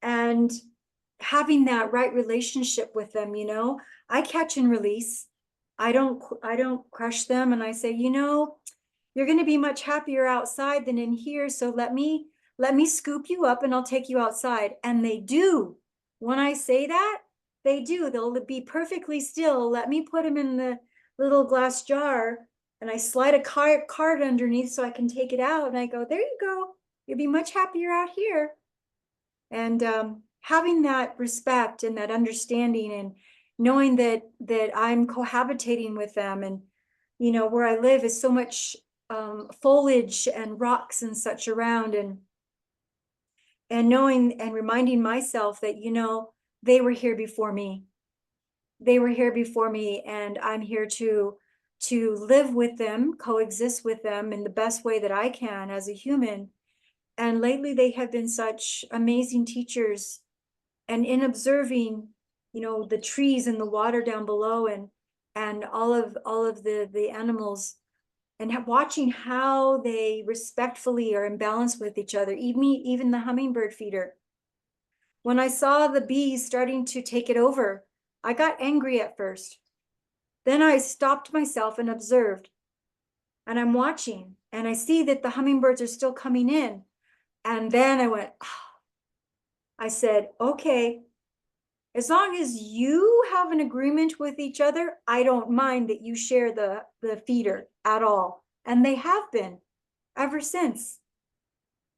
and having that right relationship with them. I catch and release. I don't crush them, and I say, you're going to be much happier outside than in here, so let me scoop you up and I'll take you outside. And they do. When I say that, they do. They'll be perfectly still. Let me put them in the little glass jar, and I slide a card underneath so I can take it out, and I go, there you go. You'll be much happier out here. And having that respect and that understanding, and knowing that I'm cohabitating with them, and where I live is so much foliage and rocks and such around, and knowing and reminding myself that they were here before me. They were here before me, and I'm here to live with them, coexist with them in the best way that I can as a human. And lately they have been such amazing teachers, and in observing, the trees and the water down below, and all of the animals, and watching how they respectfully are in balance with each other, even the hummingbird feeder. When I saw the bees starting to take it over, I got angry at first. Then I stopped myself and observed, and I'm watching, and I see that the hummingbirds are still coming in. And then I went, oh. I said, okay, as long as you have an agreement with each other, I don't mind that you share the feeder at all. And they have been ever since.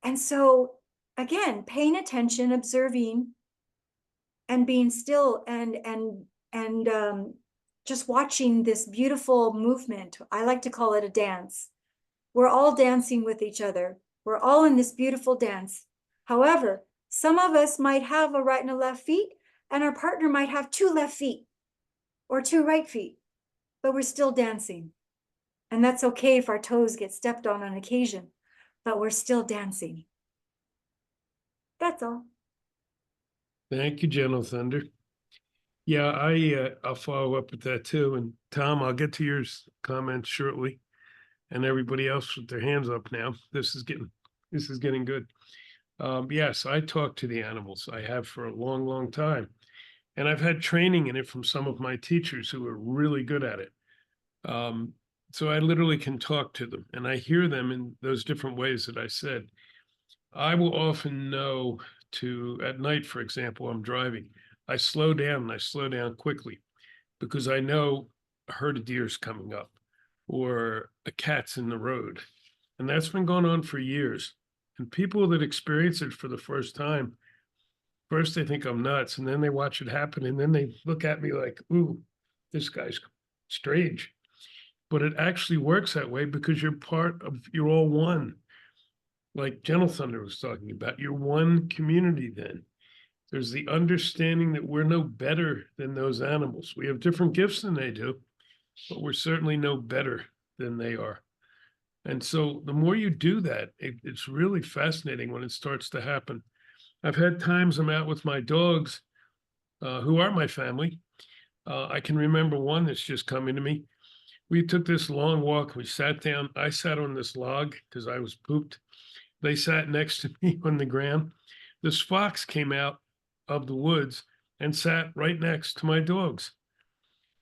And so, again, paying attention, observing, and being still, and just watching this beautiful movement. I like to call it a dance. We're all dancing with each other. We're all in this beautiful dance. However, some of us might have a right and a left feet, and our partner might have two left feet or two right feet, but we're still dancing. And that's okay if our toes get stepped on occasion, but we're still dancing. That's all. Thank you, Gentle Thunder. Yeah, I'll follow up with that too. And Tom, I'll get to your comments shortly. And everybody else with their hands up now. This is getting good. Yes, I talk to the animals. I have for a long, long time. And I've had training in it from some of my teachers who are really good at it. So I literally can talk to them and I hear them in those different ways that I said. I will often know at night, for example, I'm driving, I slow down and I slow down quickly because I know a herd of deer's coming up or a cat's in the road. And that's been going on for years. And people that experience it for the first time, first they think I'm nuts, and then they watch it happen, and then they look at me like, ooh, this guy's strange. But it actually works that way because you're all one. Like Gentle Thunder was talking about, you're one community then. There's the understanding that we're no better than those animals. We have different gifts than they do, but we're certainly no better than they are. And so the more you do that, it's really fascinating when it starts to happen. I've had times I'm out with my dogs, who are my family. I can remember one that's just coming to me. We took this long walk. We sat down. I sat on this log because I was pooped. They sat next to me on the ground. This fox came out of the woods and sat right next to my dogs.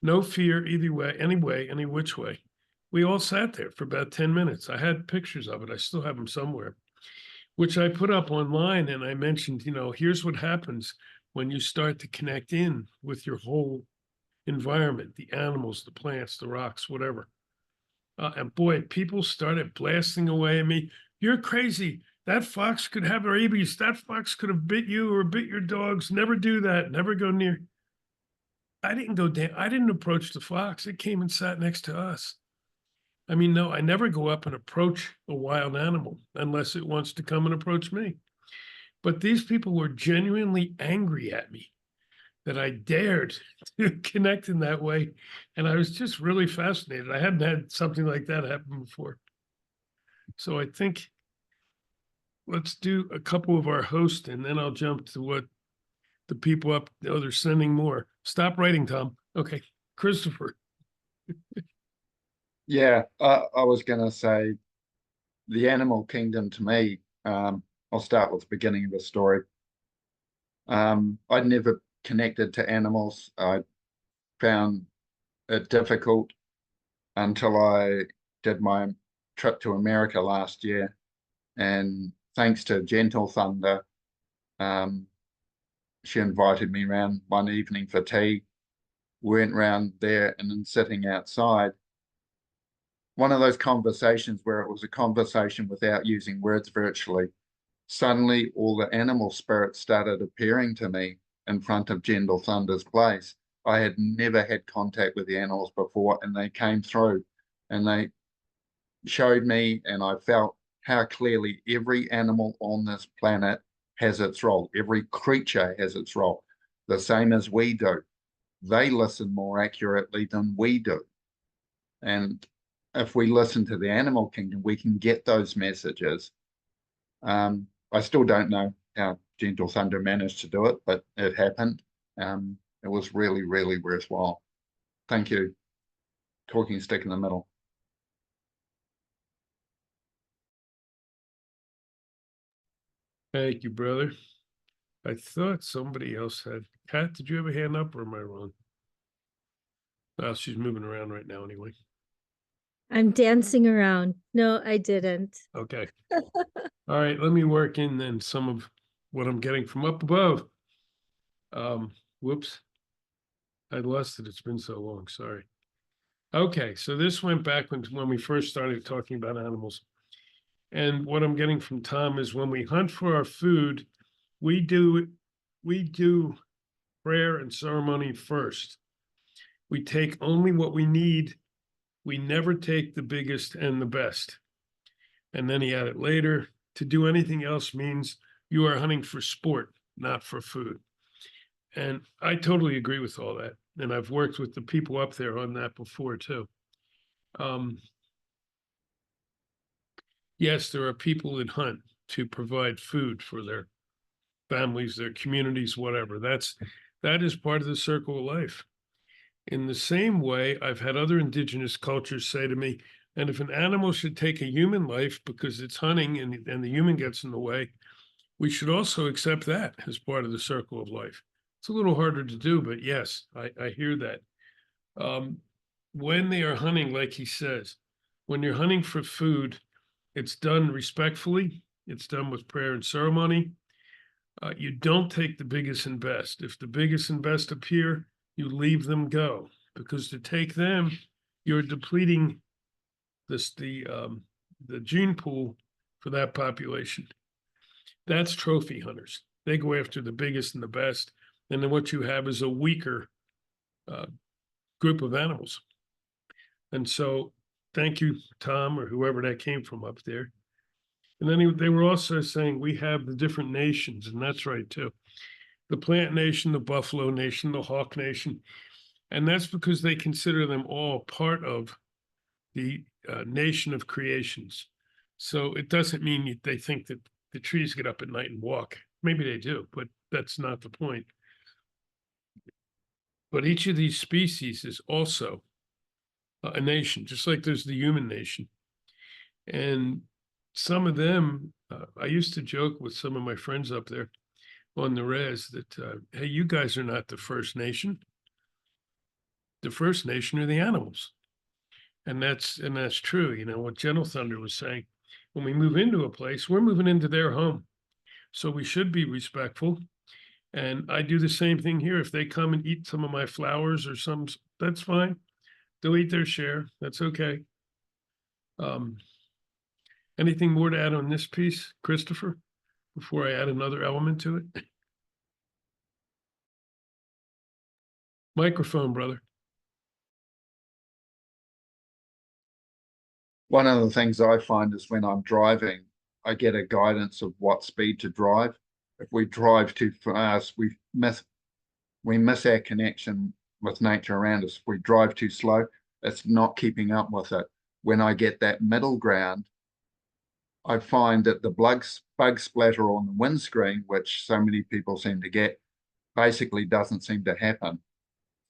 No fear either way, any which way. We all sat there for about 10 minutes. I had pictures of it. I still have them somewhere, which I put up online. And I mentioned, here's what happens when you start to connect in with your whole environment, the animals, the plants, the rocks, whatever. And boy, people started blasting away at me. You're crazy. That fox could have rabies. That fox could have bit you or bit your dogs. Never do that. Never go near. I didn't go down. I didn't approach the fox. It came and sat next to us. I mean, no, I never go up and approach a wild animal unless it wants to come and approach me. But these people were genuinely angry at me that I dared to connect in that way. And I was just really fascinated. I hadn't had something like that happen before. So I think let's do a couple of our hosts and then I'll jump to what the people up. Oh, they're sending more. Stop writing, Tom. Okay. Christopher. Yeah, I was going to say the animal kingdom to me, I'll start with the beginning of the story. I'd never connected to animals. I found it difficult until I did my trip to America last year. And thanks to Gentle Thunder, she invited me around one evening for tea. Went round there and then sitting outside. One of those conversations where it was a conversation without using words virtually. Suddenly, all the animal spirits started appearing to me in front of Gentle Thunder's place. I had never had contact with the animals before, and they came through and they showed me, and I felt how clearly every animal on this planet has its role. Every creature has its role, the same as we do. They listen more accurately than we do. And if we listen to the animal kingdom, we can get those messages. I still don't know how Gentle Thunder managed to do it, but it happened. It was really, really worthwhile. Thank you. Talking stick in the middle. Thank you, brother. I thought somebody else had. Kat, did you have a hand up or am I wrong? Oh, she's moving around right now anyway. I'm dancing around. No, I didn't. Okay. All right, let me work in then some of what I'm getting from up above. Whoops. I lost it. It's been so long. Sorry. Okay, so this went back when we first started talking about animals. And what I'm getting from Tom is when we hunt for our food, we do prayer and ceremony first. We take only what we need. We never take the biggest and the best. And then he added later, to do anything else means you are hunting for sport, not for food. And I totally agree with all that. And I've worked with the people up there on that before too. Yes, there are people that hunt to provide food for their families, their communities, whatever. That is part of the circle of life. In the same way, I've had other indigenous cultures say to me, and if an animal should take a human life because it's hunting and the human gets in the way, we should also accept that as part of the circle of life. It's a little harder to do, but yes, I hear that. When they are hunting, like he says, when you're hunting for food, it's done respectfully. It's done with prayer and ceremony. You don't take the biggest and best. If the biggest and best appear, you leave them go, because to take them, you're depleting the gene pool for that population. That's trophy hunters. They go after the biggest and the best, and then what you have is a weaker group of animals. And so, thank you, Tom, or whoever that came from up there. And then they were also saying we have the different nations, and that's right too. The Plant Nation, the Buffalo Nation, the Hawk Nation, and that's because they consider them all part of the nation of creations. So it doesn't mean they think that the trees get up at night and walk. Maybe they do, but that's not the point. But each of these species is also a nation, just like there's the human nation. And some of them, I used to joke with some of my friends up there on the res that, hey, you guys are not the First Nation. The First Nation are the animals. And that's true. You know, what Gentle Thunder was saying, when we move into a place, we're moving into their home. So we should be respectful. And I do the same thing here. If they come and eat some of my flowers or some, that's fine. They'll eat their share. That's okay. Anything more to add on this piece, Christopher, before I add another element to it? Microphone, brother. One of the things I find is when I'm driving, I get a guidance of what speed to drive. If we drive too fast, we miss our connection with nature around us. If we drive too slow, it's not keeping up with it. When I get that middle ground, I find that the bug splatter on the windscreen, which so many people seem to get, basically doesn't seem to happen.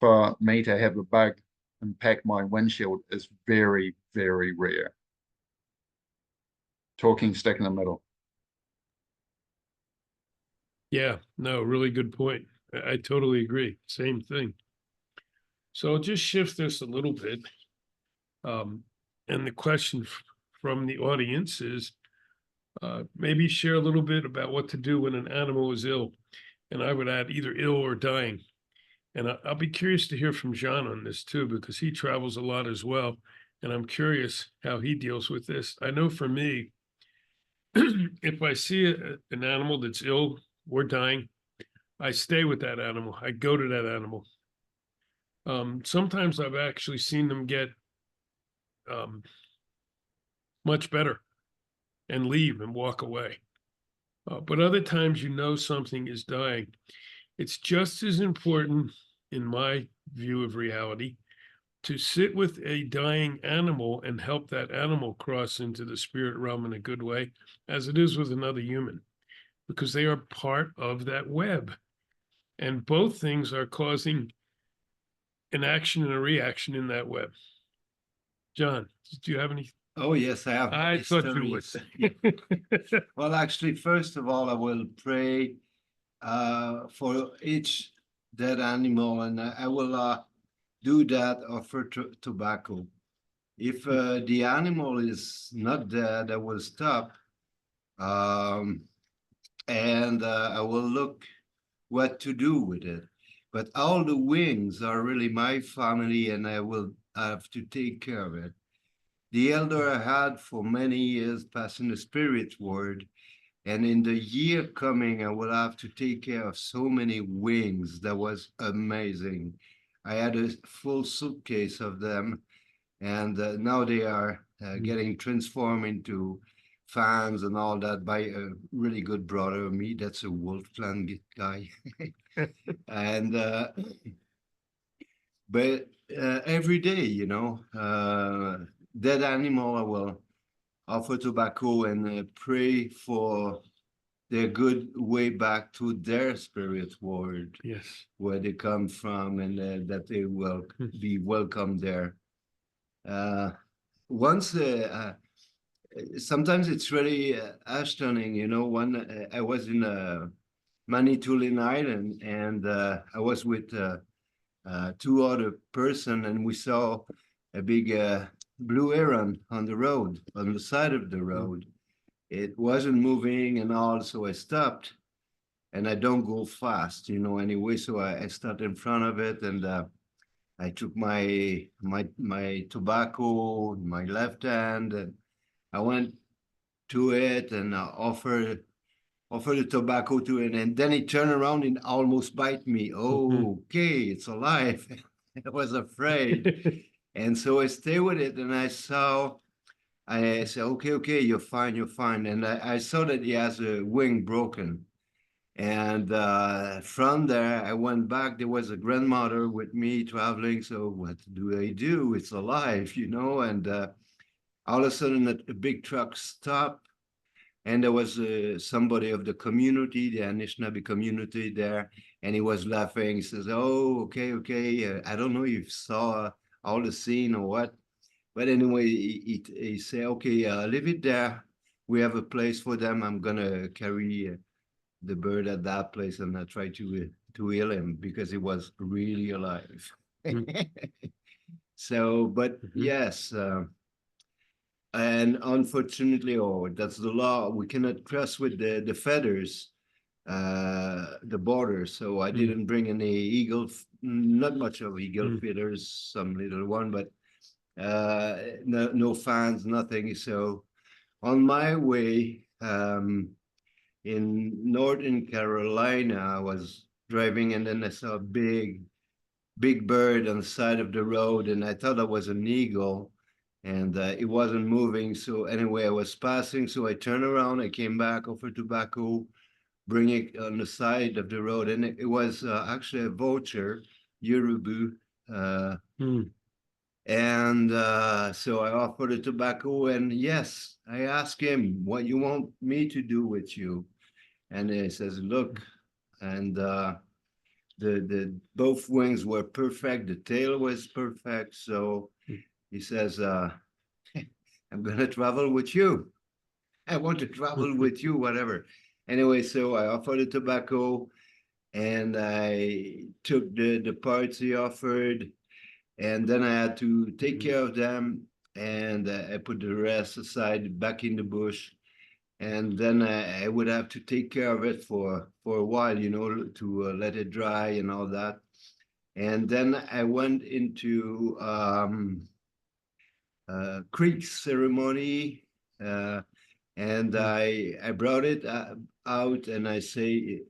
For me to have a bug impact my windshield is very, very rare. Talking stick in the middle. Yeah, no, really good point. I totally agree. Same thing. So I'll just shift this a little bit. And the question from the audience is, maybe share a little bit about what to do when an animal is ill. And I would add either ill or dying. And I'll be curious to hear from John on this too, because he travels a lot as well. And I'm curious how he deals with this. I know for me, if I see an animal that's ill or dying, I stay with that animal. I go to that animal. Sometimes I've actually seen them get much better and leave and walk away. But other times, you know, something is dying. It's just as important, in my view of reality, to sit with a dying animal and help that animal cross into the spirit realm in a good way, as it is with another human, because they are part of that web. And both things are causing an action and a reaction in that web. John, do you have any? Oh, yes, I have. I thought you would. stories. Well, actually, first of all, I will pray for each dead animal, and I will do that, offer tobacco. If the animal is not dead, I will stop, and I will look what to do with it. But all the wings are really my family, and I will have to take care of it. The elder I had for many years passing the spirit word, and in the year coming, I will have to take care of so many wings. That was amazing. I had a full suitcase of them, and now they are getting transformed into fans and all that by a really good brother of me. That's a wolf clan guy. And but every day, you know, dead animal, I will offer tobacco and pray for their good way back to their spirit world, Yes. where they come from, and that they will be welcome there. Once, sometimes it's really astonishing, you know. When I was in Manitoulin Island, and I was with two other person, and we saw a big blue heron on the road, on the side of the road. It wasn't moving and all, so I stopped. And I don't go fast, you know, anyway. So I stopped in front of it, and I took my tobacco, my left hand, and I went to it and offered the tobacco to it, and then it turned around and almost bite me. Oh, okay, it's alive. I was afraid. And so I stayed with it, and I said, okay, you're fine. And I saw that he has a wing broken. And from there, I went back. There was a grandmother with me traveling. So what do I do? It's alive, you know? And all of a sudden, a big truck stopped. And there was somebody of the community, the Anishinaabe community there. And he was laughing. He says, oh, okay. I don't know if you saw all the scene or what. But anyway, he said, okay, leave it there. We have a place for them. I'm going to carry the bird at that place, and I tried to heal him because he was really alive. So, but yes, and unfortunately, that's the law. We cannot cross with the feathers, the border. So I didn't bring any eagle, not much of eagle feathers, some little one, but no fans, nothing. So on my way, in Northern Carolina, I was driving, and then I saw a big bird on the side of the road, and I thought it was an eagle, and it wasn't moving. So anyway, I was passing, so I turned around, I came back, offered tobacco, bring it on the side of the road, and it was actually a vulture, Yorubu. And so I offered the tobacco, and yes, I asked him, what you want me to do with you? And he says, look, and the both wings were perfect, the tail was perfect. So he says, I'm gonna travel with you. I want to travel with you, whatever. Anyway, so I offered the tobacco, and I took the parts he offered, and then I had to take care of them, and I put the rest aside back in the bush. And then I would have to take care of it for a while, you know, to let it dry and all that. And then I went into creek ceremony, and I brought it out, and I say,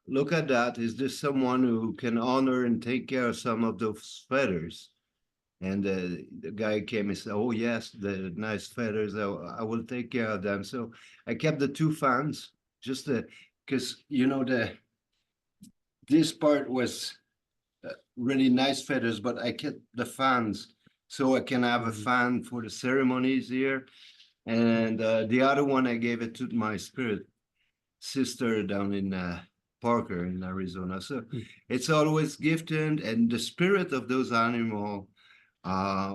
look at that. Is this someone who can honor and take care of some of those feathers? And the guy came and said, oh, yes, the nice feathers, I will take care of them. So I kept the two fans, just because, you know, this part was really nice feathers, but I kept the fans so I can have a fan for the ceremonies here. And the other one, I gave it to my spirit sister down in Parker in Arizona. So it's always gifted, and the spirit of those animals,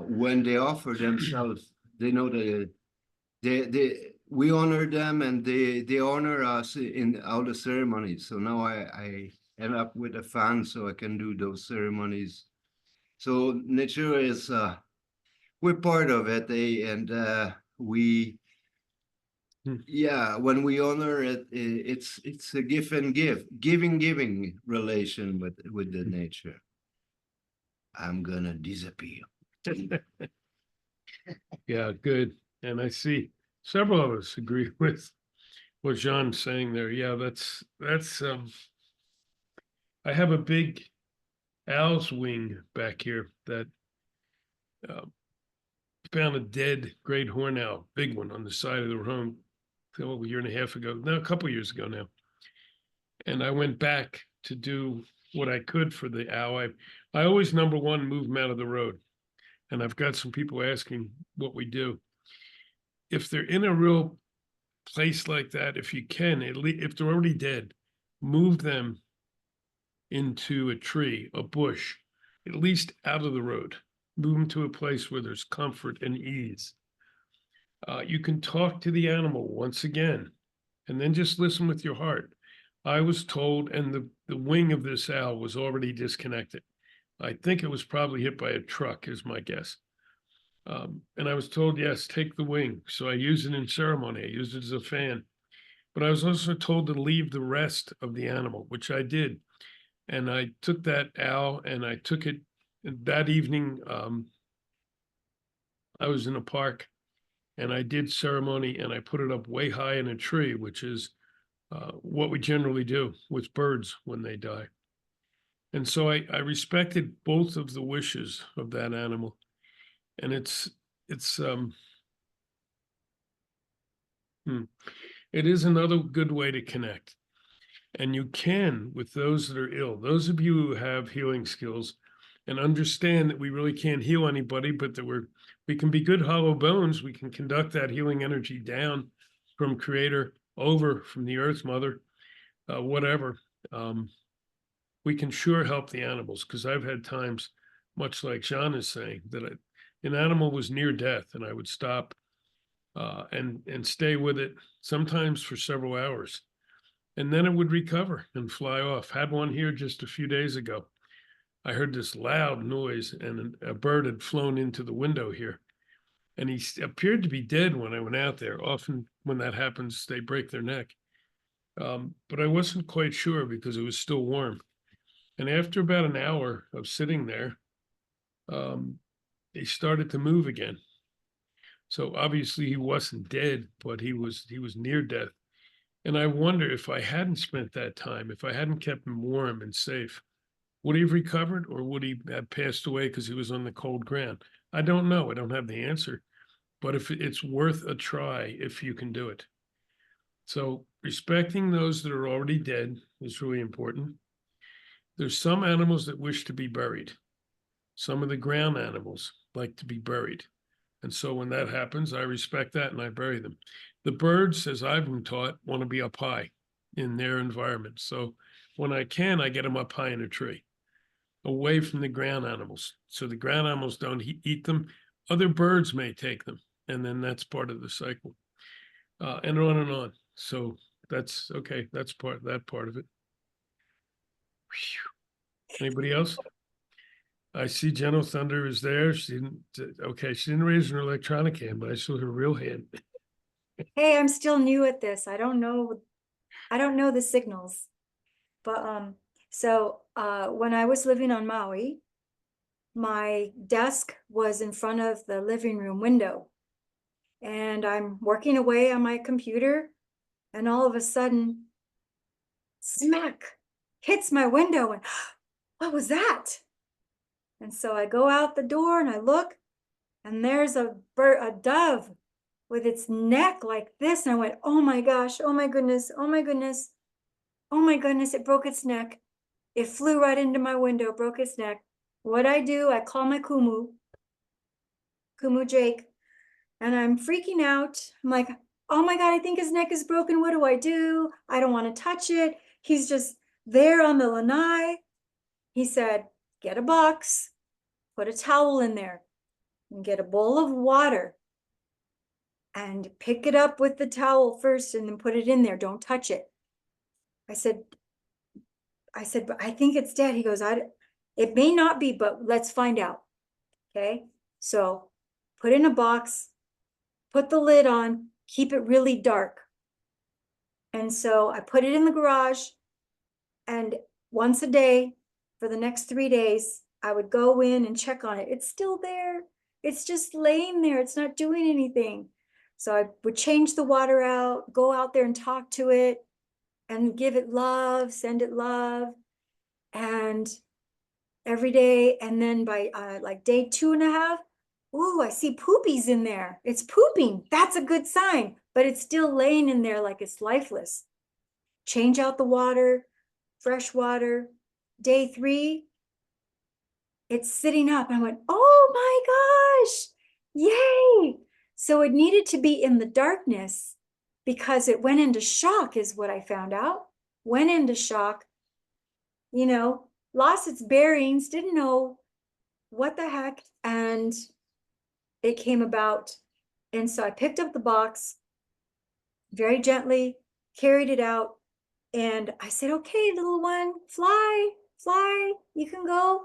when they offer themselves, they know that we honor them, and they honor us in all the ceremonies. So now I end up with a fan so I can do those ceremonies. So nature is we're part of it, and we when we honor it, it's a give and giving relation with the nature. I'm gonna disappear. Yeah, good. And I see several of us agree with what Jean's saying there. Yeah, that's I have a big owl's wing back here that found a dead great horned owl, big one on the side of the home a year and a half ago, no, a couple years ago now. And I went back to do what I could for the owl. I always, number one, move them out of the road. And I've got some people asking what we do. If they're in a real place like that, if you can, if they're already dead, move them into a tree, a bush, at least out of the road. Move them to a place where there's comfort and ease. You can talk to the animal once again, and then just listen with your heart. I was told, and the wing of this owl was already disconnected. I think it was probably hit by a truck, is my guess. And I was told, yes, take the wing. So I used it in ceremony. I used it as a fan. But I was also told to leave the rest of the animal, which I did. And I took that owl and I took it that evening. I was in a park and I did ceremony and I put it up way high in a tree, which is what we generally do with birds when they die. And so I respected both of the wishes of that animal. And it is another good way to connect. And you can with those that are ill, those of you who have healing skills and understand that we really can't heal anybody, but that we can be good hollow bones. We can conduct that healing energy down from Creator over from the Earth Mother, whatever. We can sure help the animals, because I've had times, much like Jean is saying, that an animal was near death and I would stop and stay with it, sometimes for several hours. And then it would recover and fly off. Had one here just a few days ago. I heard this loud noise and a bird had flown into the window here. And he appeared to be dead when I went out there. Often when that happens, they break their neck. But I wasn't quite sure because it was still warm. And after about an hour of sitting there, he started to move again. So obviously he wasn't dead, but he was near death. And I wonder if I hadn't spent that time, if I hadn't kept him warm and safe, would he have recovered or would he have passed away because he was on the cold ground? I don't know. I don't have the answer, but if it's worth a try if you can do it. So respecting those that are already dead is really important. There's some animals that wish to be buried. Some of the ground animals like to be buried. And so when that happens, I respect that and I bury them. The birds, as I've been taught, want to be up high in their environment. So when I can, I get them up high in a tree, away from the ground animals. So the ground animals don't eat them. Other birds may take them. And then that's part of the cycle. And on and on. So that's okay. That's that part of it. Whew. Anybody else? I see General Thunder is there. She didn't raise her electronic hand, but I saw her real hand. Hey, I'm still new at this. I don't know the signals. But when I was living on Maui, my desk was in front of the living room window. And I'm working away on my computer, and all of a sudden, smack, hits my window, and what was that? And so I go out the door and I look, and there's a dove with its neck like this. And I went, oh my gosh, oh my goodness, oh my goodness, oh my goodness, it broke its neck. It flew right into my window, broke its neck. What I do, I call my Kumu Jake, and I'm freaking out. I'm like, oh my God, I think his neck is broken. What do? I don't want to touch it. He's just there on the lanai. He said, get a box, put a towel in there, and get a bowl of water, and pick it up with the towel first and then put it in there. Don't touch it. I said, but I think it's dead. He goes, it may not be, but let's find out. Okay. So put in a box, put the lid on, keep it really dark. And so I put it in the garage, and once a day for the next 3 days, I would go in and check on it. It's still there. It's just laying there. It's not doing anything. So I would change the water out, go out there and talk to it and give it love, send it love. And every day. And then by like day 2.5, ooh, I see poopies in there. It's pooping. That's a good sign, but it's still laying in there like it's lifeless. Change out the water, fresh water. Day 3, it's sitting up. I went, oh my gosh, yay. So it needed to be in the darkness because it went into shock, is what I found out. Went into shock, lost its bearings, didn't know what the heck, and it came about. And so I picked up the box very gently, carried it out, And I said, okay, little one, fly, fly, you can go.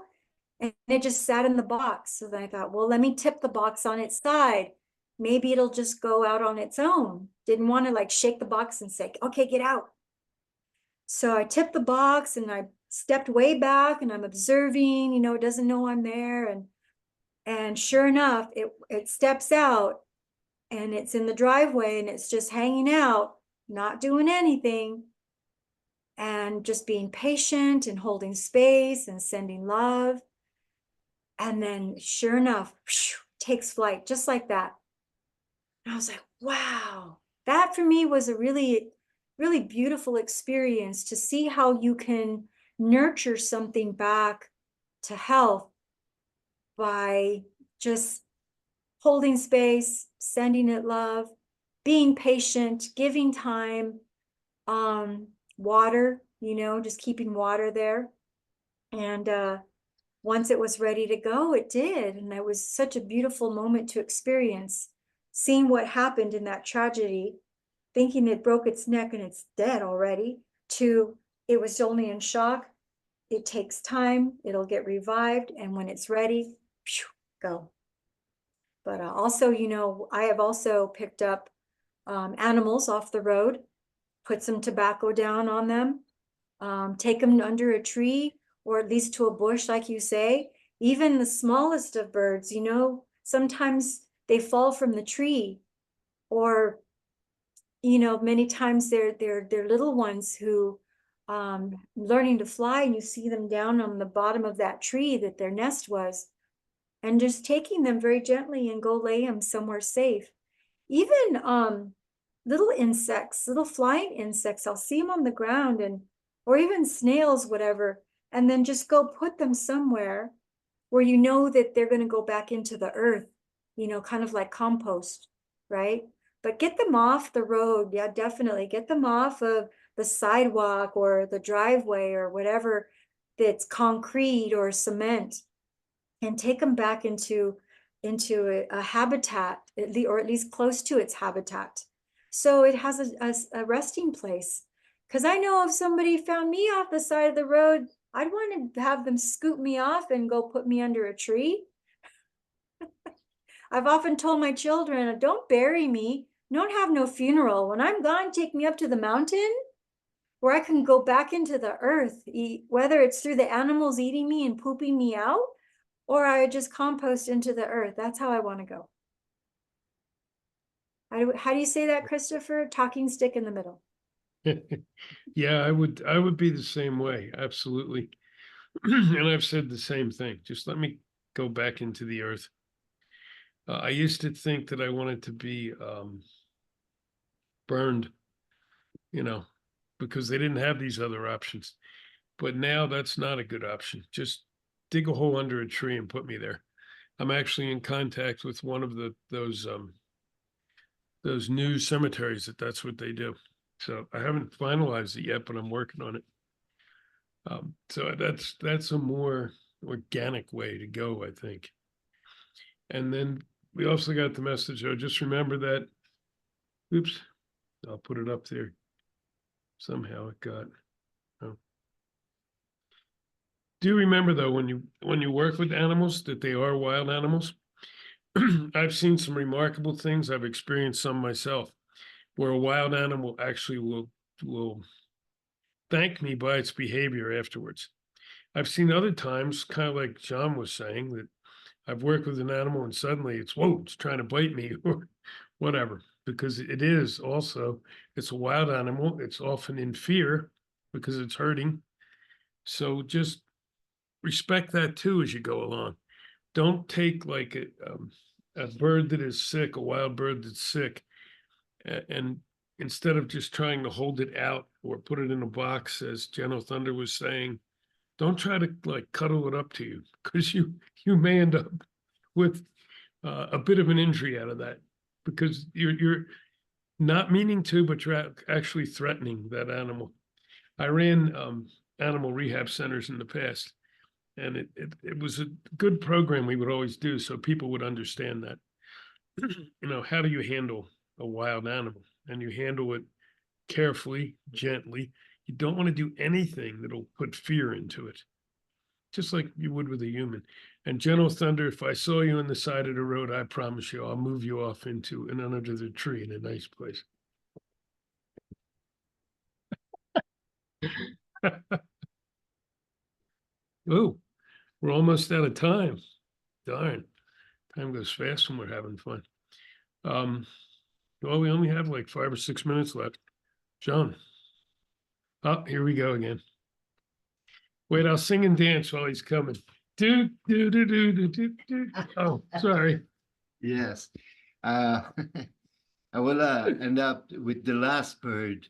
And it just sat in the box. So then I thought, well, let me tip the box on its side. Maybe it'll just go out on its own. Didn't want to like shake the box and say, okay, get out. So I tipped the box and I stepped way back and I'm observing, you know, it doesn't know I'm there. And sure enough, it steps out and it's in the driveway and it's just hanging out, not doing anything, and just being patient and holding space and sending love. And then sure enough, takes flight just like that. And I was like, wow, that for me was a really, really beautiful experience to see how you can nurture something back to health by just holding space, sending it love, being patient, giving time, water, you know, just keeping water there. And once it was ready to go, it did. And it was such a beautiful moment to experience, seeing what happened in that tragedy, thinking it broke its neck and it's dead already, to it was only in shock. It takes time, it'll get revived, and when it's ready, go. But also, you know, I have also picked up animals off the road, put some tobacco down on them, take them under a tree or at least to a bush, like you say. Even the smallest of birds, you know, sometimes they fall from the tree, or, you know, many times they're little ones who learning to fly, and you see them down on the bottom of that tree that their nest was, and just taking them very gently and go lay them somewhere safe. Even little insects, little flying insects, I'll see them on the ground, and or even snails, whatever, and then just go put them somewhere where you know that they're going to go back into the earth, you know, kind of like compost, right? But get them off the road. Yeah, definitely get them off of the sidewalk or the driveway or whatever that's concrete or cement, and take them back into a habitat, or at least close to its habitat, so it has a resting place. Because I know if somebody found me off the side of the road, I'd want to have them scoop me off and go put me under a tree. I've often told my children, don't bury me, don't have no funeral. When I'm gone, take me up to the mountain where I can go back into the earth, whether it's through the animals eating me and pooping me out, or I just compost into the earth. That's how I want to go. How do you say that, Christopher? Talking stick in the middle. Yeah, I would be the same way. Absolutely. And I've said the same thing. Just let me go back into the earth. I used to think that I wanted to be burned, you know, because they didn't have these other options. But now that's not a good option. Just dig a hole under a tree and put me there. I'm actually in contact with one of those new cemeteries that's what they do. So I haven't finalized it yet, but I'm working on it. So that's a more organic way to go, I think. And then we also got the message, oh, just remember that, oops, I'll put it up there. Somehow it got, oh. Do remember though, when you work with animals, that they are wild animals. I've seen some remarkable things. I've experienced some myself, where a wild animal actually will thank me by its behavior afterwards. I've seen other times, kind of like John was saying, that I've worked with an animal and suddenly it's trying to bite me or whatever, because it's a wild animal. It's often in fear because it's hurting. So just respect that too as you go along. Don't take like a bird that is sick, a wild bird that's sick, and instead of just trying to hold it out or put it in a box, as General Thunder was saying, don't try to like cuddle it up to you, because you may end up with a bit of an injury out of that, because you're not meaning to, but you're actually threatening that animal. I ran animal rehab centers in the past, and it was a good program we would always do, so people would understand that. You know, how do you handle a wild animal? And you handle it carefully, gently. You don't want to do anything that'll put fear into it, just like you would with a human. And Gentle Thunder, if I saw you on the side of the road, I promise you, I'll move you off into and under the tree in a nice place. Oh, we're almost out of time. Darn, time goes fast when we're having fun. Well, we only have like 5 or 6 minutes left. John. Oh, here we go again. Wait, I'll sing and dance while he's coming. Do, do, do, do, do, do, do. Oh, sorry. Yes. I will end up with the last bird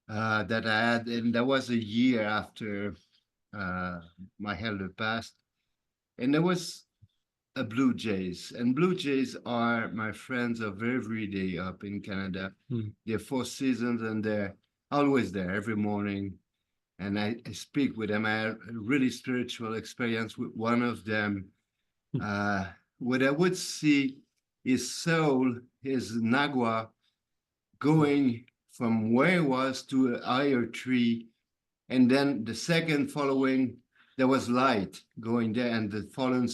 that I had, and that was a year after my elder passed. And there was a blue jays, and blue jays are my friends of every day up in Canada. They're 4 seasons, and they're always there every morning. And I speak with them. I had a really spiritual experience with one of them. What I would see his soul, his nagua, going from where he was to a higher tree. And then the second following, there was light going there. And the following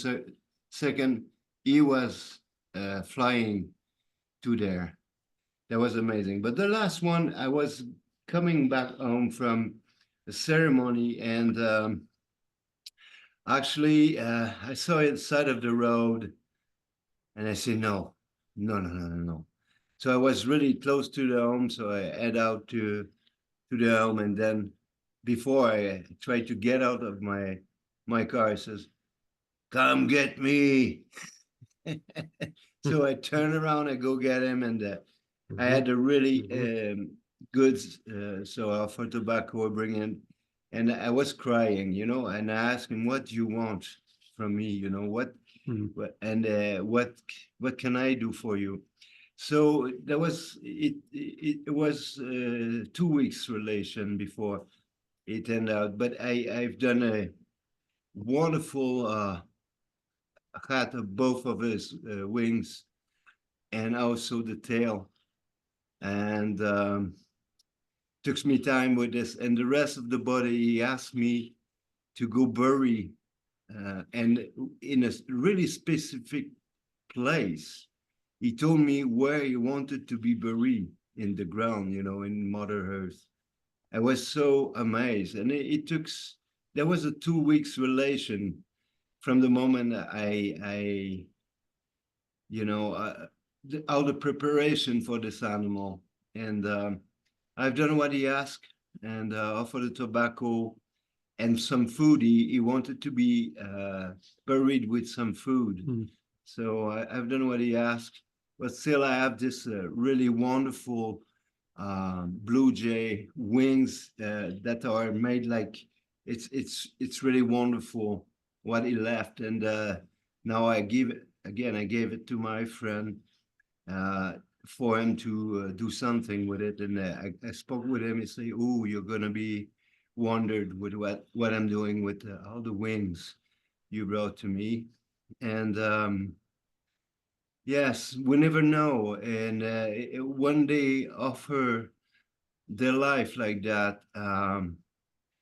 second, he was flying to there. That was amazing. But the last one, I was coming back home from a ceremony, and actually I saw it side of the road, and I said, no. So I was really close to the home, so I head out to the home, and then before I tried to get out of my car, I says, come get me. So I turn around, I go get him, and I had a really good, so I offered tobacco, bring in, and I was crying, and I asked him, what do you want from me? What can I do for you? So there was, it was 2 weeks relation before it ended out, but I've done a wonderful hat of both of his wings, and also the tail. And took me time with this, and the rest of the body, he asked me to go bury and in a really specific place. He told me where he wanted to be buried in the ground, in Mother Earth. I was so amazed, and it took, there was a 2 weeks relation from the moment all the preparation for this animal. And I've done what he asked, and offered the tobacco and some food. He wanted to be buried with some food. So I've done what he asked, but still I have this really wonderful blue jay wings that are made like, it's really wonderful what he left. And now I gave it to my friend for him to do something with it. And I spoke with him. He said, oh, you're gonna be wondered with what I'm doing with all the wings you brought to me. And yes, we never know. And one day offer their life like that,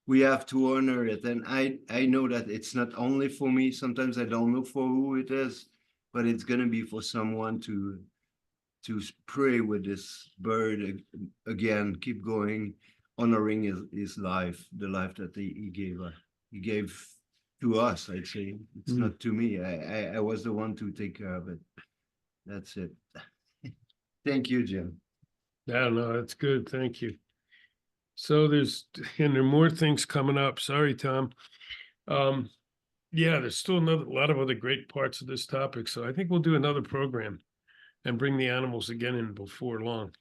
we have to honor it. And I know that it's not only for me. Sometimes I don't know for who it is, but it's gonna be for someone to pray with this bird again, keep going, honoring his life, the life that he gave to us. I'd say it's not to me. I was the one to take care of it. That's it. Thank you, Jim. No, that's good. Thank you. So there are more things coming up. Sorry, Tom. Yeah, there's still a lot of other great parts of this topic. So I think we'll do another program and bring the animals again in before long.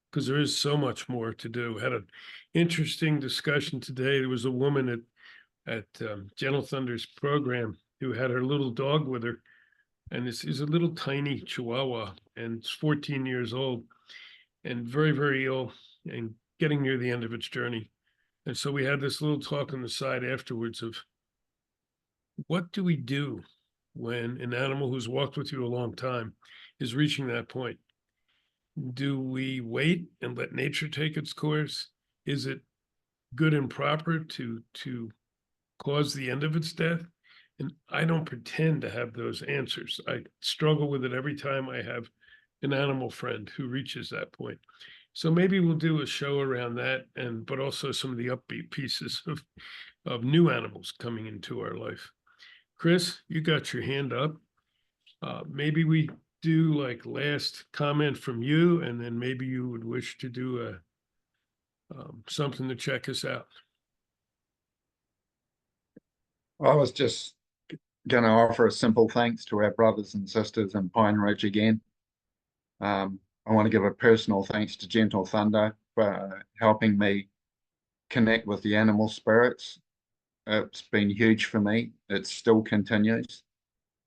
Because there is so much more to do. Had an interesting discussion today. There was a woman at Gentle Thunder's program who had her little dog with her. And this is a little tiny Chihuahua, and it's 14 years old and very, very ill and getting near the end of its journey. And so we had this little talk on the side afterwards of what do we do when an animal who's walked with you a long time is reaching that point? Do we wait and let nature take its course? Is it good and proper to cause the end of its death? And I don't pretend to have those answers. I struggle with it every time I have an animal friend who reaches that point. So maybe we'll do a show around that, and but also some of the upbeat pieces of new animals coming into our life. Chris, you got your hand up. Maybe we do like last comment from you, and then maybe you would wish to do a something to check us out. I was just going to offer a simple thanks to our brothers and sisters in Pine Ridge again. I want to give a personal thanks to Gentle Thunder for helping me connect with the animal spirits. It's been huge for me. It still continues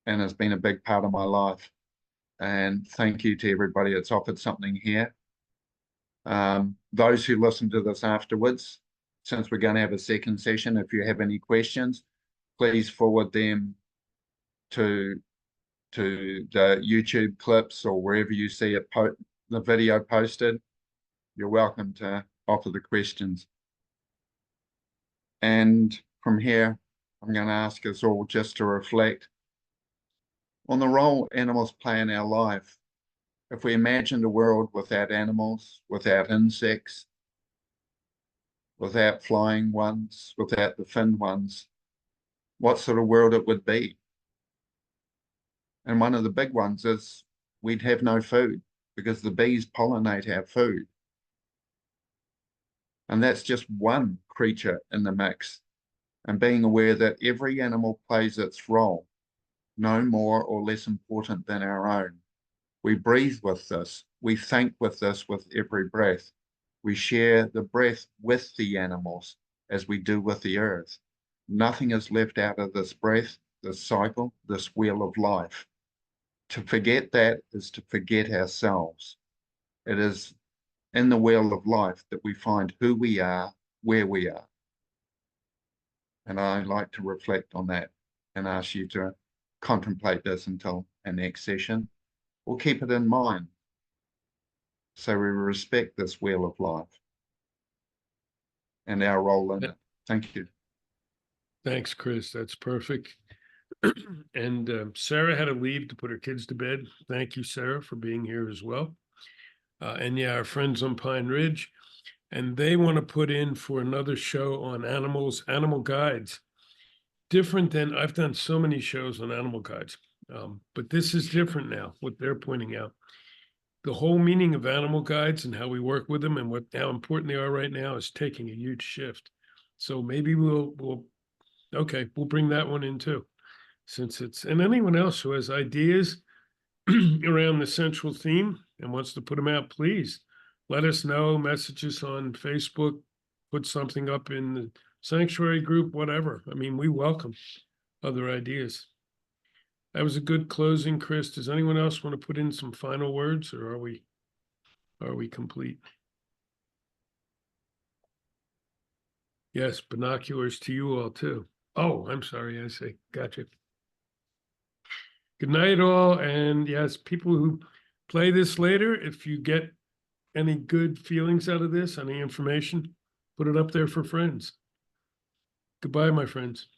and has been a big part of my life. And thank you to everybody that's offered something here. Those who listen to this afterwards, since we're going to have a second session, if you have any questions, please forward them to the YouTube clips or wherever you see it, the video posted. You're welcome to offer the questions. And from here, I'm going to ask us all just to reflect on the role animals play in our life. If we imagined a world without animals, without insects, without flying ones, without the finned ones, what sort of world it would be? And one of the big ones is we'd have no food because the bees pollinate our food. And that's just one creature in the mix. And being aware that every animal plays its role, no more or less important than our own. We breathe with this. We think with this with every breath. We share the breath with the animals as we do with the earth. Nothing is left out of this breath, this cycle, this wheel of life. To forget that is to forget ourselves. It is in the wheel of life that we find who we are, where we are. And I like to reflect on that and ask you to contemplate this until our next session, or keep it in mind so we respect this wheel of life and our role in it. Thank you. Thanks, Chris. That's perfect. And Sarah had to leave to put her kids to bed. Thank you, Sarah, for being here as well. And yeah, our friends on Pine Ridge, and they want to put in for another show on animals, animal guides. Different than I've done so many shows on animal guides, but this is different now, what they're pointing out. The whole meaning of animal guides and how we work with them and how important they are right now is taking a huge shift. So maybe we'll bring that one in too, since it's, and anyone else who has ideas around the central theme and wants to put them out, please let us know, message us on Facebook, put something up in the Sanctuary group, whatever. I mean, we welcome other ideas. That was a good closing, Chris. Does anyone else want to put in some final words, or are we complete? Yes, binoculars to you all too. Oh, I'm sorry, I see. Gotcha. Good night, all. And yes, people who play this later, if you get any good feelings out of this, any information, put it up there for friends. Goodbye, my friends.